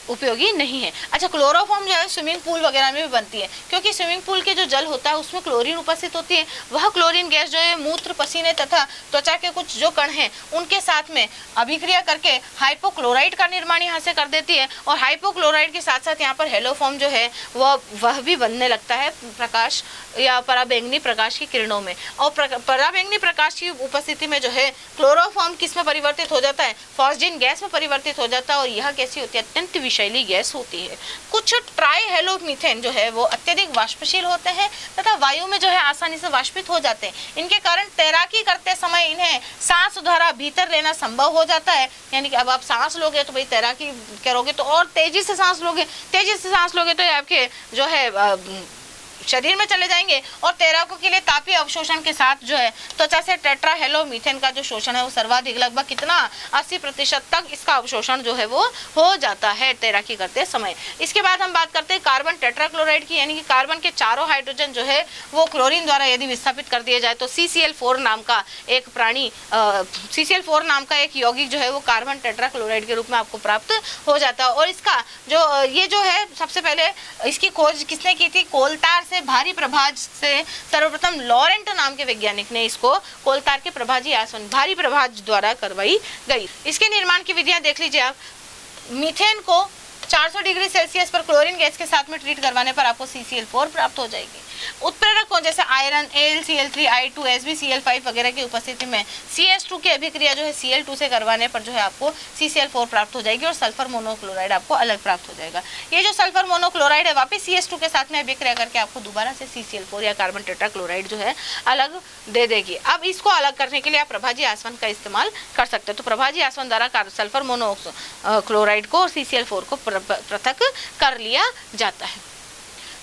उपयोगी नहीं है। अच्छा, क्लोरोफॉर्म जो है स्विमिंग पूल वगैरह में भी बनती है, क्योंकि स्विमिंग पूल के जो जल होता है उसमें क्लोरीन उपस्थित होती है। वह क्लोरीन गैस जो है मूत्र, पसीने तथा त्वचा के कुछ जो कण हैं उनके साथ में अभिक्रिया करके हाइपोक्लोराइड का निर्माण यहाँ से कर देती है, और हाइपोक्लोराइड के साथ साथ यहाँ पर हेलोफॉर्म जो है वह भी बनने लगता है प्रकाश या पराबैंगनी प्रकाश की किरणों में। और पराबैंगनी प्रकाश की उपस्थिति में जो है क्लोरोफॉर्म किस में परिवर्तित हो जाता है, फॉस्जिन गैस में परिवर्तित हो जाता है, और यह कैसी होती है, अत्यंत विषैली गैस होती है। कुछ ट्राइहेलोमीथेन जो है वो अत्यधिक वाष्पशील होते हैं तथा वायु में जो है आसानी से वाष्पित हो जाते हैं। इनके कारण तैराकी करते समय इन्हें सांस द्वारा भीतर लेना संभव हो जाता है। यानी कि अब आप सांस लोगे तो भाई तैराकी करोगे तो और तेजी से सांस लोगे, तो आपके जो है शरीर में चले जाएंगे और तैराकों के लिए तापीय अवशोषण के साथ जो है त्वचा से टेट्राहेलोमीथेन का जो शोषण है वो सर्वाधिक, लगभग कितना 80% तक इसका अवशोषण जो है वो हो जाता है तैराकी करते समय। इसके बाद हम बात करते हैं कार्बन टेट्राक्लोराइड की, यानी कि कार्बन के चारों हाइड्रोजन जो है वो क्लोरीन द्वारा यदि विस्थापित कर दिया जाए तो CCl4 नाम का एक CCl4 नाम का एक यौगिक जो है वो कार्बन टेट्राक्लोराइड के रूप में आपको प्राप्त हो जाता है। और इसका जो ये जो है सबसे पहले इसकी खोज किसने की थी? कोलतार से भारी प्रभाज से सर्वप्रथम लॉरेंट नाम के वैज्ञानिक ने इसको कोलतार के प्रभाजी आसवन भारी प्रभाज द्वारा करवाई गई। इसके निर्माण की विधियां देख लीजिए आप। मीथेन को 400 डिग्री सेल्सियस पर क्लोरीन गैस के साथ में ट्रीट करवाने पर आपको CCl4 प्राप्त हो जाएगी। उत्प्रेरक को जैसे आयरन AlCl3 I2 SbCl5 वगैरह की उपस्थिति में CS2 की अभिक्रिया जो है Cl2 से करवाने पर जो है आपको CCl4 प्राप्त हो जाएगी और सल्फर मोनोक्लोराइड आपको अलग प्राप्त हो जाएगा। ये जो सल्फर मोनोक्लोराइड है वापस CS2 के साथ में अभिक्रिया करके आपको दोबारा से CCl4 या कार्बन टेट्राक्लोराइड जो है अलग दे देगी। अब इसको अलग करने के लिए आप प्रभाजी आसवन का इस्तेमाल कर सकते हैं। तो प्रभाजी आसवन द्वारा सल्फर मोनोक्लोराइड को और CCl4 को पृथक कर लिया जाता है।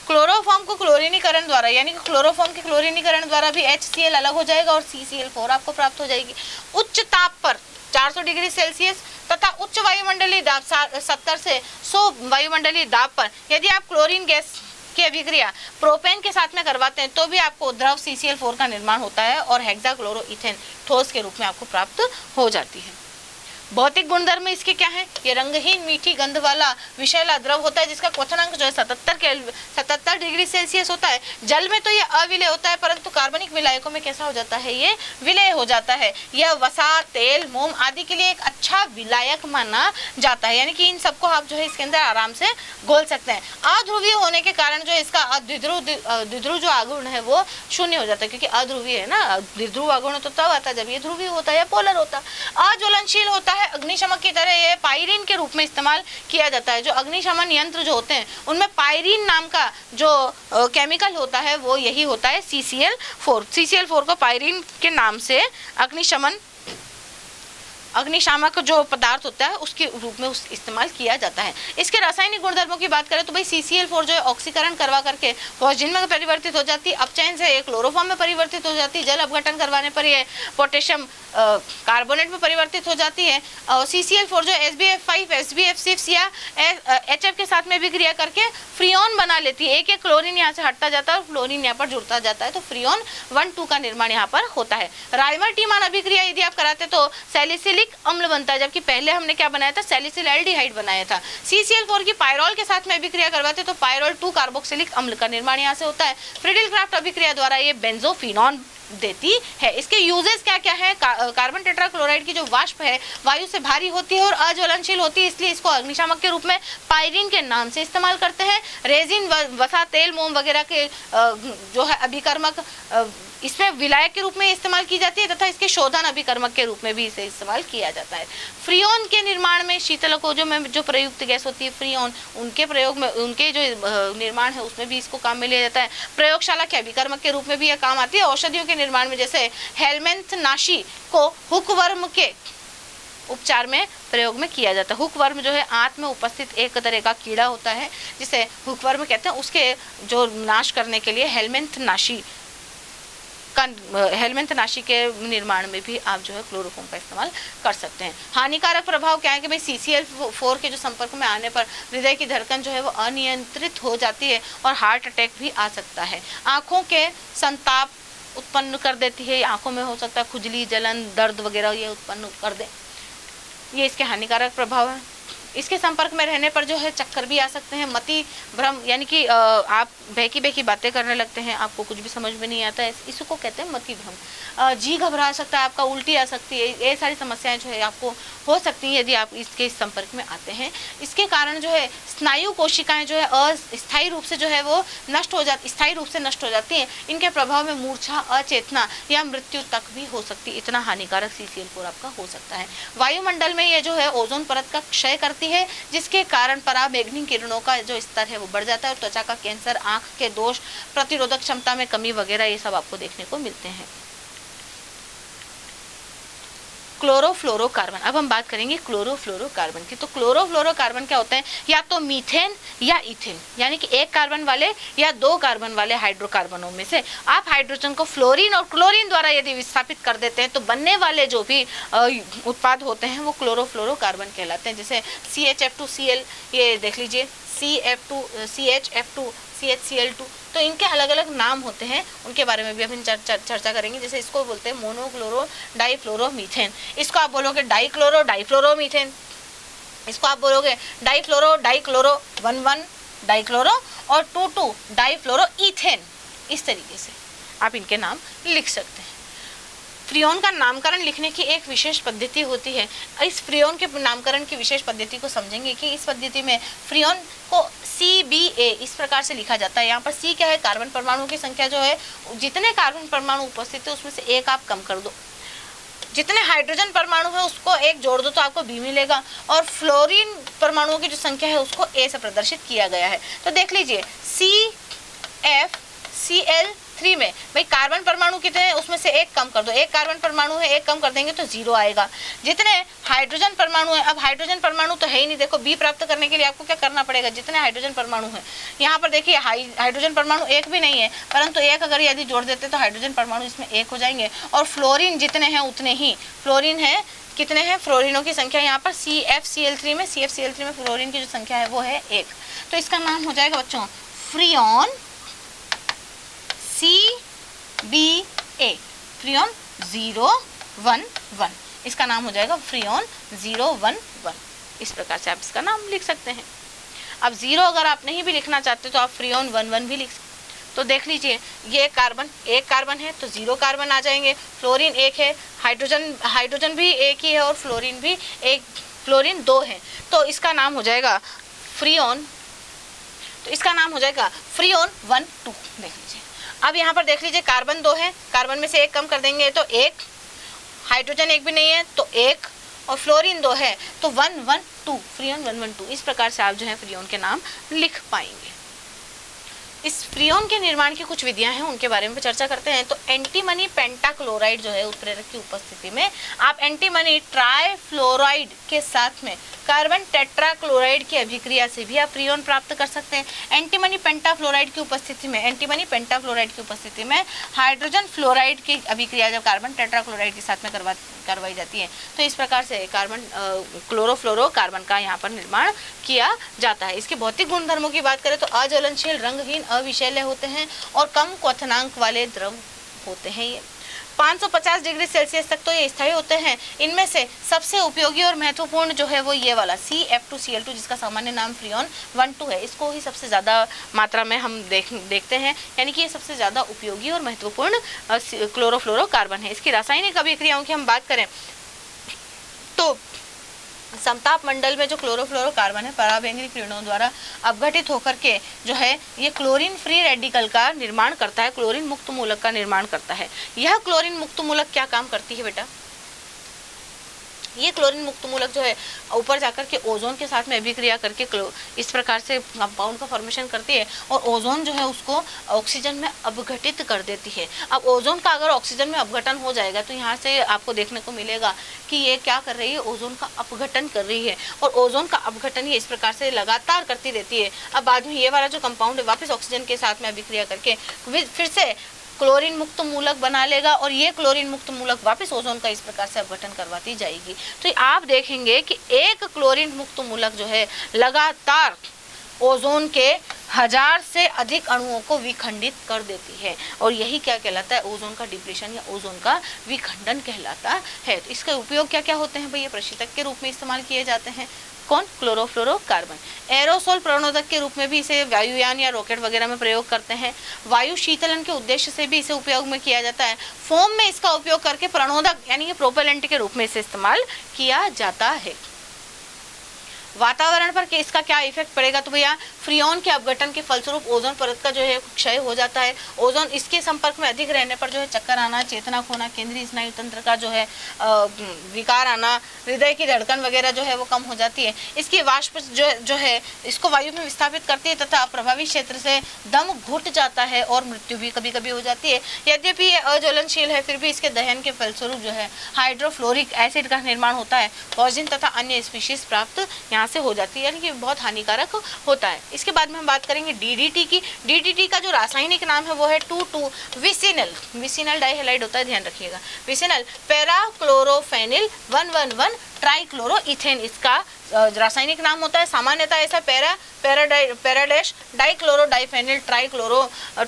क्लोरोफॉर्म को क्लोरीनीकरण द्वारा, यानी कि क्लोरोफॉर्म के क्लोरीनीकरण द्वारा भी HCl अलग हो जाएगा और CCl4 आपको प्राप्त हो जाएगी। उच्च ताप पर 400 डिग्री सेल्सियस तथा उच्च वायुमंडलीय दाब 70 से 100 वायुमंडलीय दाब पर यदि आप क्लोरीन गैस की अभिक्रिया प्रोपेन के साथ में करवाते हैं तो भी आपको द्रव CCl4 का निर्माण होता है और हेक्साक्लोरोइथेन ठोस के रूप में आपको प्राप्त हो जाती है। भौतिक गुणधर्म इसके क्या है? ये रंगहीन मीठी गंध वाला विषैला द्रव होता है जिसका क्वथनांक जो है 77 डिग्री सेल्सियस होता है। जल में तो ये अविलेय होता है परंतु कार्बनिक विलायकों में कैसा हो जाता है? ये विलेय हो जाता है। यह वसा, तेल, मोम आदि के लिए एक अच्छा विलायक माना जाता है, यानी कि इन सबको आप जो है इसके अंदर आराम से घोल सकते हैं। अध्रुवीय होने के कारण जो इसका द्विध्रुव जो आघूर्ण है वो शून्य हो जाता है, क्योंकि अध्रुवीय है ना। द्विध्रुव आघूर्ण तो तब आता है जब ये ध्रुवीय होता है या पोलर होता है। अज्वलनशील होता है, अग्निशमक की तरह ये पायरीन के रूप में इस्तेमाल किया जाता है। जो अग्निशमन यंत्र जो होते हैं उनमें पायरीन नाम का जो केमिकल होता है वो यही होता है CCl4। CCl4 को पायरीन के नाम से अग्निशामक जो पदार्थ होता है उसके रूप में इस्तेमाल किया जाता है। इसके रासायनिक गुणधर्मों की बात करें तो भाई CCl4 जो है ऑक्सीकरण करवा करके फॉस्फेट में परिवर्तित हो जाती है, अपचयन से एक क्लोरोफॉर्म में परिवर्तित हो जाती है, जल अपघटन करवाने पर ये पोटेशियम कार्बोनेट में परिवर्तित हो जाती है। और CCl4 जो SbF5 SbF6 या HF के साथ में भी क्रिया करके फ्रियोन बना लेती है। एक एक क्लोरीन यहाँ से हटता जाता है और फ्लोरीन यहाँ पर जुड़ता जाता है, तो फ्रियोन 1,2 का निर्माण यहाँ पर होता है। राइमर टीमान अभिक्रिया यदि आप कराते तो सैलिसिलिक अम्ल बनता है, जबकि पहले हमने क्या बनाया था? सैलिसिल एल्डिहाइड बनाया था। CCl4 की पायरोल के साथ में अभिक्रिया करवाते तो पायरोल 2 कार्बोक्सिलिक अम्ल का निर्माण यहाँ से होता है। फ्रिडिल क्राफ्ट अभिक्रिया द्वारा ये बेंजोफिनॉन देती है। इसके यूजेस क्या क्या है? कार्बन टेट्राक्लोराइड की जो वाष्प है वायु से भारी होती है और अज्वलनशील होती है, इसलिए इसको अग्निशामक के रूप में पायरीन के नाम से इस्तेमाल करते हैं। रेजिन, वसा, तेल, मोम वगैरह के जो है अभिकर्मक इसमें विलायक के रूप में इस्तेमाल की जाती है तथा इसके शोधन अभिकर्मक के रूप में भी इसे इस्तेमाल किया जाता है। फ्रियोन के निर्माण में शीतलकों में जो प्रयुक्त गैस होती है फ्रियोन, उनके प्रयोग में उनके जो निर्माण है उसमें भी इसको काम में लिया जाता है। प्रयोगशाला के अभिकर्मक के रूप में भी यह काम आती है। औषधियों के निर्माण में जैसे हेलमेंथनाशी को हुकवर्म के उपचार में प्रयोग में किया जाता है। हुकवर्म जो है आंत में उपस्थित एक तरह का कीड़ा होता है जिसे हुकवर्म कहते हैं, उसके जो नाश करने के लिए हेलमेंथनाशी के निर्माण में भी आप जो है क्लोरोफॉर्म का इस्तेमाल कर सकते हैं। हानिकारक प्रभाव क्या है कि भाई CCl4 के जो संपर्क में आने पर हृदय की धड़कन जो है वो अनियंत्रित हो जाती है और हार्ट अटैक भी आ सकता है। आँखों के संताप उत्पन्न कर देती है, आँखों में हो सकता है खुजली, जलन, दर्द वगैरह ये उत्पन्न कर दे, ये इसके हानिकारक प्रभाव है। इसके संपर्क में रहने पर जो है चक्कर भी आ सकते हैं, मति भ्रम, यानी कि आप बहकी बातें करने लगते हैं, आपको कुछ भी समझ में नहीं आता है, इसको कहते हैं मति भ्रम। जी घबरा सकता है आपका, उल्टी आ सकती है, ये सारी समस्याएं जो है आपको हो सकती हैं यदि आप इसके संपर्क में आते हैं। इसके कारण जो है स्नायु कोशिकाएं जो है अस्थायी रूप से जो है वो स्थायी रूप से नष्ट हो जाती हैं। इनके प्रभाव में मूर्छा, अचेतना या मृत्यु तक भी हो सकती है। इतना हानिकारक CCl4 आपका हो सकता है। वायुमंडल में ये जो है ओजोन परत का क्षय करती जाती है, जिसके कारण पराबैंगनी किरणों का जो स्तर है वो बढ़ जाता है और त्वचा का कैंसर, आंख के दोष, प्रतिरोधक क्षमता में कमी वगैरह ये सब आपको देखने को मिलते हैं। क्लोरोफ्लोरोकार्बन, अब हम बात करेंगे क्लोरोफ्लोरोकार्बन की। तो क्लोरोफ्लोरोकार्बन क्या होता है? या तो मीथेन या इथेन, यानी कि एक कार्बन वाले या दो कार्बन वाले हाइड्रोकार्बनों में से आप हाइड्रोजन को फ्लोरीन और क्लोरीन द्वारा यदि विस्थापित कर देते हैं तो बनने वाले जो भी उत्पाद होते हैं वो क्लोरोफ्लोरोकार्बन कहलाते हैं। जैसे CHF2Cl, ये देख लीजिए, CHF2 CHCl2, तो इनके अलग अलग नाम होते हैं, उनके बारे में भी हम चर्चा करेंगे। जैसे इसको बोलते हैं मोनोक्लोरो डाइफ्लोरोमीथेन, इसको आप बोलोगे डाइक्लोरो डाइफ्लोरोमीथेन, इसको आप बोलोगे डाइफ्लोरो डाइक्लोरो 1,1 डाइक्लोरो और 2,2 डाइफ्लोरो इथेन। इस तरीके से आप इनके नाम लिख सकते हैं। फ्रियोन का नामकरण लिखने की एक विशेष पद्धति होती है। इस फ्रियोन के नामकरण की विशेष पद्धति को समझेंगे कि इस पद्धति में फ्रियोन को CBA इस प्रकार से लिखा जाता है। यहाँ पर C क्या है? कार्बन परमाणु की संख्या जो है, जितने कार्बन परमाणु उपस्थित है उसमें से एक आप कम कर दो, जितने हाइड्रोजन परमाणु है उसको एक जोड़ दो तो आपको B मिलेगा, और फ्लोरीन परमाणुओं की जो संख्या है उसको A से प्रदर्शित किया गया है। तो देख लीजिए CFCl3 में भाई कार्बन परमाणु कितने हैं, उसमें से एक कम कर दो, एक कार्बन परमाणु है, एक कम कर देंगे तो 0 आएगा। जितने हाइड्रोजन परमाणु है, अब हाइड्रोजन परमाणु तो है ही नहीं, देखो B प्राप्त करने के लिए आपको क्या करना पड़ेगा? जितने हाइड्रोजन परमाणु है, यहाँ पर देखिए हाइड्रोजन परमाणु एक भी नहीं है, परंतु एक अगर यदि जोड़ देते तो हाइड्रोजन परमाणु इसमें एक हो जाएंगे, और फ्लोरीन जितने हैं उतने ही, फ्लोरीन है कितने हैं? फ्लोरीनों की संख्या यहाँ पर CFCl3 में फ्लोरीन की जो संख्या है वो है 1। तो इसका नाम हो जाएगा बच्चों फ्रियोन CBA, फ्रियोन 011, इसका नाम हो जाएगा फ्रियोन 011। इस प्रकार से आप इसका नाम लिख सकते हैं। अब 0 अगर आप नहीं भी लिखना चाहते तो आप फ्रियोन 11 भी लिख सकते। तो देख लीजिए, ये कार्बन, एक कार्बन है तो 0 कार्बन आ जाएंगे, फ्लोरीन 1 है, हाइड्रोजन भी एक ही है और फ्लोरीन भी एक, फ्लोरीन 2 है, तो इसका नाम हो जाएगा फ्रियोन 1,2। देख लीजिए, अब यहाँ पर देख लीजिए कार्बन 2 है, कार्बन में से एक कम कर देंगे तो 1, हाइड्रोजन एक भी नहीं है तो 1, और फ्लोरीन 2 है तो 112, फ्रियोन 112। इस प्रकार से आप जो है फ्रियोन के नाम लिख पाएंगे। इस फ्रियोन के निर्माण की कुछ विधियां हैं, उनके बारे में चर्चा करते हैं। तो एंटीमनी पेंटाक्लोराइड जो है उत्प्रेरक की उपस्थिति में आप एंटीमनी ट्राइफ्लोराइड के साथ में कार्बन टेट्राक्लोराइड की अभिक्रिया से भी आप फ्रियोन प्राप्त कर सकते हैं। एंटीमनी पेंटाफ्लोराइड की उपस्थिति में हाइड्रोजन फ्लोराइड की अभिक्रिया जब कार्बन टेट्राक्लोराइड के साथ में करवाई जाती है तो इस प्रकार से कार्बन क्लोरोफ्लोरोकार्बन का यहाँ पर निर्माण किया जाता है। इसके भौतिक गुणधर्मों की बात करें तो अज्वलनशील, रंगहीन, अविषैले होते हैं और कम क्वथनांक वाले द्रव होते हैं। ये 550 डिग्री सेल्सियस तक तो ये स्थायी होते हैं। इनमें से सबसे उपयोगी और महत्वपूर्ण जो है वो ये वाला CF2Cl2, जिसका सामान्य नाम फ्रियोन 12 है, इसको ही सबसे ज़्यादा मात्रा में हम देखते हैं, यानी कि ये सबसे ज़्यादा उपयोगी और महत्वपूर्ण क्लोरोफ्लोरोकार्बन है। इसकी रासायनिक अभिक्रियाओं की हम बात करें तो समताप मंडल में जो क्लोरोफ्लोरोकार्बन है पराबैंगनी किरणों द्वारा अपघटित होकर के जो है ये क्लोरीन फ्री रेडिकल का निर्माण करता है, क्लोरीन मुक्त मूलक का निर्माण करता है। यह क्लोरीन मुक्त मूलक क्या काम करती है बेटा? ये क्लोरीन मुक्त मूलक जो है ऊपर जाकर के ओजोन के साथ में अभिक्रिया करके इस प्रकार से कंपाउंड का फॉर्मेशन करती है और ओजोन जो है उसको ऑक्सीजन में अपघटित कर देती है। अब ओजोन का अगर ऑक्सीजन में अपघटन हो जाएगा तो यहाँ से आपको देखने को मिलेगा कि ये क्या कर रही है, ओजोन का अपघटन कर रही है, और ओजोन का अपघटन ये इस प्रकार से लगातार करती रहती है। अब बाद में ये वाला जो कंपाउंड है वापस ऑक्सीजन के साथ में अभिक्रिया करके फिर से क्लोरीन मुक्त मूलक बना लेगा और ये क्लोरीन मुक्त मूलक वापस ओजोन का इस प्रकार से अपघटन करवाती जाएगी। तो आप देखेंगे कि एक क्लोरीन मुक्त मूलक जो है लगातार ओजोन के 1000 से अधिक अणुओं को विखंडित कर देती है, और यही क्या कहलाता है? ओजोन का डिप्लेशन या ओजोन का विखंडन कहलाता है। तो इसके उपयोग क्या क्या होते हैं भैया? प्रशीतक के रूप में इस्तेमाल किए जाते हैं। कौन? क्लोरोफ्लोरोकार्बन। एरोसोल प्रणोदक के रूप में भी इसे वायुयान या रॉकेट वगैरह में प्रयोग करते हैं। वायु शीतलन के उद्देश्य से भी इसे उपयोग में किया जाता है। फोम में इसका उपयोग करके प्रणोदक यानी कि प्रोपेलेंट के रूप में इसे इस्तेमाल किया जाता है। वातावरण पर इसका क्या इफेक्ट पड़ेगा, तो भैया फ्रियोन के अपघटन के फलस्वरूप ओजोन परत का जो है क्षय हो जाता है। ओजोन इसके संपर्क में अधिक रहने पर जो है चक्कर आना, चेतना खोना, केंद्रीय स्नायु तंत्र का जो है विकार आना, हृदय की धड़कन वगैरह जो है वो कम हो जाती है। इसकी वाष्प जो है इसको वायु में विस्थापित करती है तथा प्रभावी क्षेत्र से दम घुट जाता है और मृत्यु भी कभी कभी हो जाती है। यद्यपि ये अज्वलनशील है, फिर भी इसके दहन के फलस्वरूप जो है हाइड्रोफ्लोरिक एसिड का निर्माण होता है। पॉइजन तथा अन्य स्पीशीज प्राप्त यहाँ से हो जाती है, यानी कि बहुत हानिकारक होता है। इसके बाद में हम बात करेंगे डीडीटी की। डीडीटी का जो रासायनिक नाम है वो है 2,2 विसिनल, विसिनल डाइहैलाइड होता है, ध्यान रखिएगा, विसिनल पैराक्लोरोफेनिल 1,1,1 ट्राइक्लोरोइथेन इसका रासायनिक नाम होता है। सामान्यतः ऐसा पैराडैश डाइक्लोरो डाइफेनिल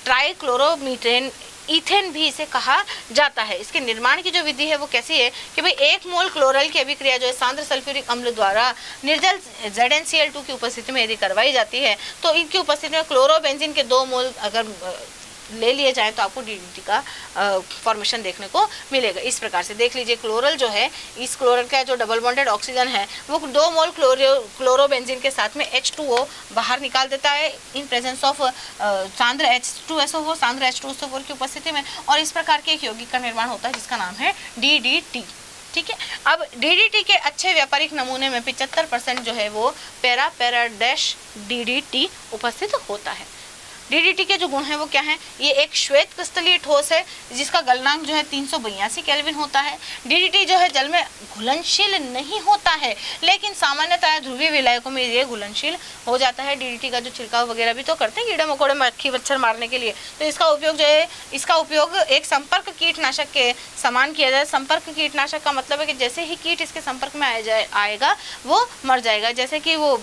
ट्राइक्लोरोमीथेन इथेन भी इसे कहा जाता है। इसके निर्माण की जो विधि है वो कैसी है कि भाई 1 मोल क्लोरल की अभिक्रिया जो है सांद्र सल्फ्यूरिक अम्ल द्वारा निर्जल ZnCl2 की उपस्थिति में यदि करवाई जाती है तो इनकी उपस्थिति में क्लोरोबेंजीन के 2 मोल अगर ले लिए जाए तो आपको डीडीटी का फॉर्मेशन देखने को मिलेगा। इस प्रकार से देख लीजिए, क्लोरल जो है, इस क्लोरल का जो डबल बॉन्डेड ऑक्सीजन है वो 2 मोल क्लोरोबेंजीन के साथ में H2O बाहर निकाल देता है in presence of सांद्र H2SO4, सांद्र H2SO4 की उपस्थिति में, और इस प्रकार के एक यौगिक का निर्माण होता है जिसका नाम है DDT। ठीक है, अब DDT के अच्छे व्यापारिक नमूने में 75% जो है वो पैराडैश DDT उपस्थित होता है। डीडीटी के जो गुण है वो क्या है, ये एक श्वेत क्रिस्टलीय ठोस है जिसका गलनांक जो है 382 केल्विन होता है। डीडीटी जो है जल में घुलनशील नहीं होता है, लेकिन सामान्यतः ध्रुवीय विलायकों में ये घुलनशील हो जाता है। डीडीटी का जो छिड़काव वगैरह भी तो करते हैं कीड़े मकोड़े मक्खी मच्छर मारने के लिए, तो इसका उपयोग जो है, इसका उपयोग एक संपर्क कीटनाशक के समान किया जाए। संपर्क कीटनाशक का मतलब है कि जैसे ही कीट इसके संपर्क में आएगा वो मर जाएगा। जैसे कि वो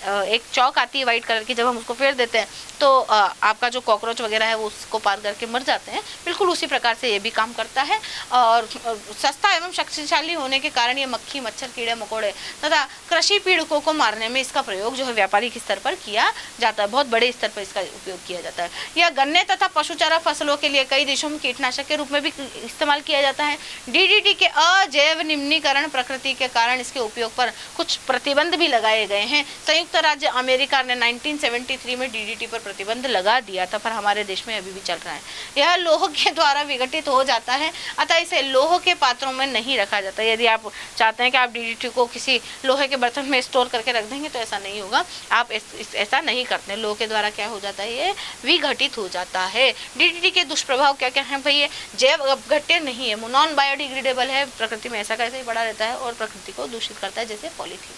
एक चौक आती है व्हाइट कलर की, जब हम उसको फेर देते हैं तो आपका जो कॉकरोच वगैरह है वो उसको पार करके मर जाते हैं, बिल्कुल उसी प्रकार से ये भी काम करता है। और सस्ता एवं शक्तिशाली होने के कारण ये मक्खी मच्छर कीड़े मकोड़े तथा कृषि पीड़कों को मारने में इसका प्रयोग जो है व्यापारिक स्तर पर किया जाता है, बहुत बड़े स्तर पर इसका उपयोग किया जाता है। यह गन्ने तथा पशु चारा फसलों के लिए कई देशों में कीटनाशक के रूप में भी इस्तेमाल किया जाता है। डीडीटी के अजैव निम्नीकरण प्रकृति के कारण इसके उपयोग पर कुछ प्रतिबंध भी लगाए गए हैं। संयुक्त राज्य अमेरिका ने 1973 में डीडीटी पर प्रतिबंध लगा दिया था, पर हमारे देश में अभी भी चल रहा है। यह लोह के द्वारा विघटित हो जाता है, अतः इसे लोह के पात्रों में नहीं रखा जाता। यदि आप चाहते हैं कि आप डीडीटी को किसी लोहे के बर्तन में स्टोर करके रख देंगे तो ऐसा नहीं होगा, आप ऐसा नहीं करते। लोह के द्वारा क्या हो जाता है, ये विघटित हो जाता है। डीडीटी के दुष्प्रभाव क्या क्या है भाई, ये जैव अपघट्य नहीं है, नॉन बायोडिग्रेडेबल है, प्रकृति में ऐसा कैसे ही पड़ा रहता है और प्रकृति को दूषित करता है, जैसे पॉलीथीन।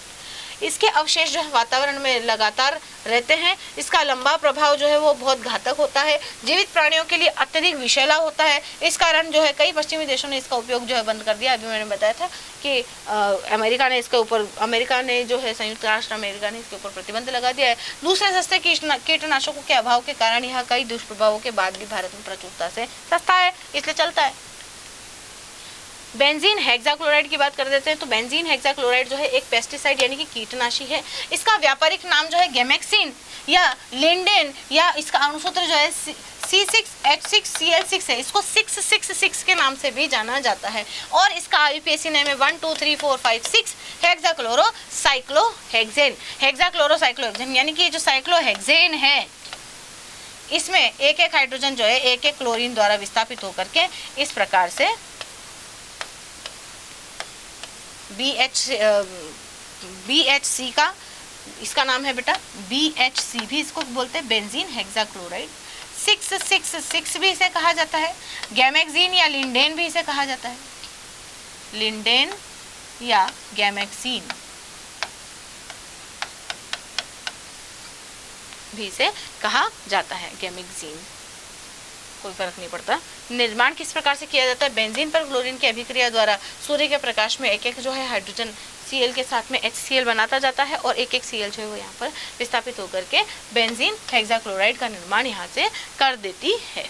इसके अवशेष जो है वातावरण में लगातार रहते हैं। इसका लंबा प्रभाव जो है वो बहुत घातक होता है, जीवित प्राणियों के लिए अत्यधिक विषैला होता है। इस कारण जो है कई पश्चिमी देशों ने इसका उपयोग जो है बंद कर दिया। अभी मैंने बताया था कि अमेरिका ने इसके ऊपर, जो है संयुक्त राष्ट्र अमेरिका ने इसके ऊपर प्रतिबंध लगा दिया है। दूसरे सस्ते कीटनाशकों के अभाव के कारण यह कई दुष्प्रभावों के बाद भी भारत में प्रचुरता से सस्ता है, इसलिए चलता है। बेंजीन हेक्साक्लोराइड की बात कर देते हैं, तो बेंजीन हेक्साक्लोराइड जो है एक पेस्टिसाइड यानी कि कीटनाशी है। इसका व्यापारिक नाम जो है गैमेक्सिन या लिंडेन, या इसका अणुसूत्र जो है C6H6Cl6 है। इसको 666 के नाम से भी जाना जाता है, और इसका IUPAC नेम है 1 2 3 4 5 6 हेक्साक्लोरोसाइक्लोहेक्सेन। हेक्साक्लोरोसाइक्लोहेक्सेन यानी कि जो साइक्लोहेक्सेन है इसमें एक एक हाइड्रोजन जो है एक एक क्लोरीन द्वारा विस्थापित होकर के इस प्रकार से BHC का इसका नाम है बेटा BHC भी इसको बोलते हैं, बेंजीन हेक्साक्लोराइड। 666 भी इसे कहा जाता है। गैमेक्सिन या लिंडेन भी इसे कहा जाता है, लिंडेन या गैमेक्सिन भी इसे कहा जाता है, गैमेक्सिन, कोई फर्क नहीं पड़ता। निर्माण किस प्रकार से किया जाता है, बेंजीन पर क्लोरीन की अभिक्रिया द्वारा सूर्य के प्रकाश में एक एक जो है हाइड्रोजन Cl के साथ में HCl बनाता जाता है, और एक एक Cl जो है वो यहाँ पर विस्थापित होकर के बेंजीन हेक्साक्लोराइड का निर्माण यहाँ से कर देती है।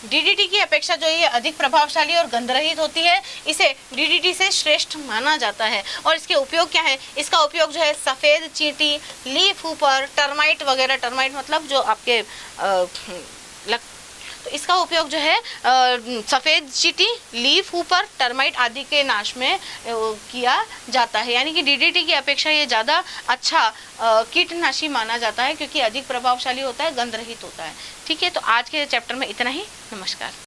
डीडीटी की अपेक्षा जो ये अधिक प्रभावशाली और गंधरहित होती है, इसे डीडीटी से श्रेष्ठ माना जाता है। और इसके उपयोग क्या है, इसका उपयोग जो है सफ़ेद चींटी, लीफ ऊपर, टर्माइट वगैरह, टर्माइट मतलब जो आपके तो इसका उपयोग जो है सफ़ेद चींटी, लीफ हूपर, टर्माइट आदि के नाश में किया जाता है। यानी कि डीडीटी की अपेक्षा ये ज़्यादा अच्छा कीटनाशी माना जाता है, क्योंकि अधिक प्रभावशाली होता है, गंध रहित होता है। ठीक है, तो आज के चैप्टर में इतना ही। नमस्कार।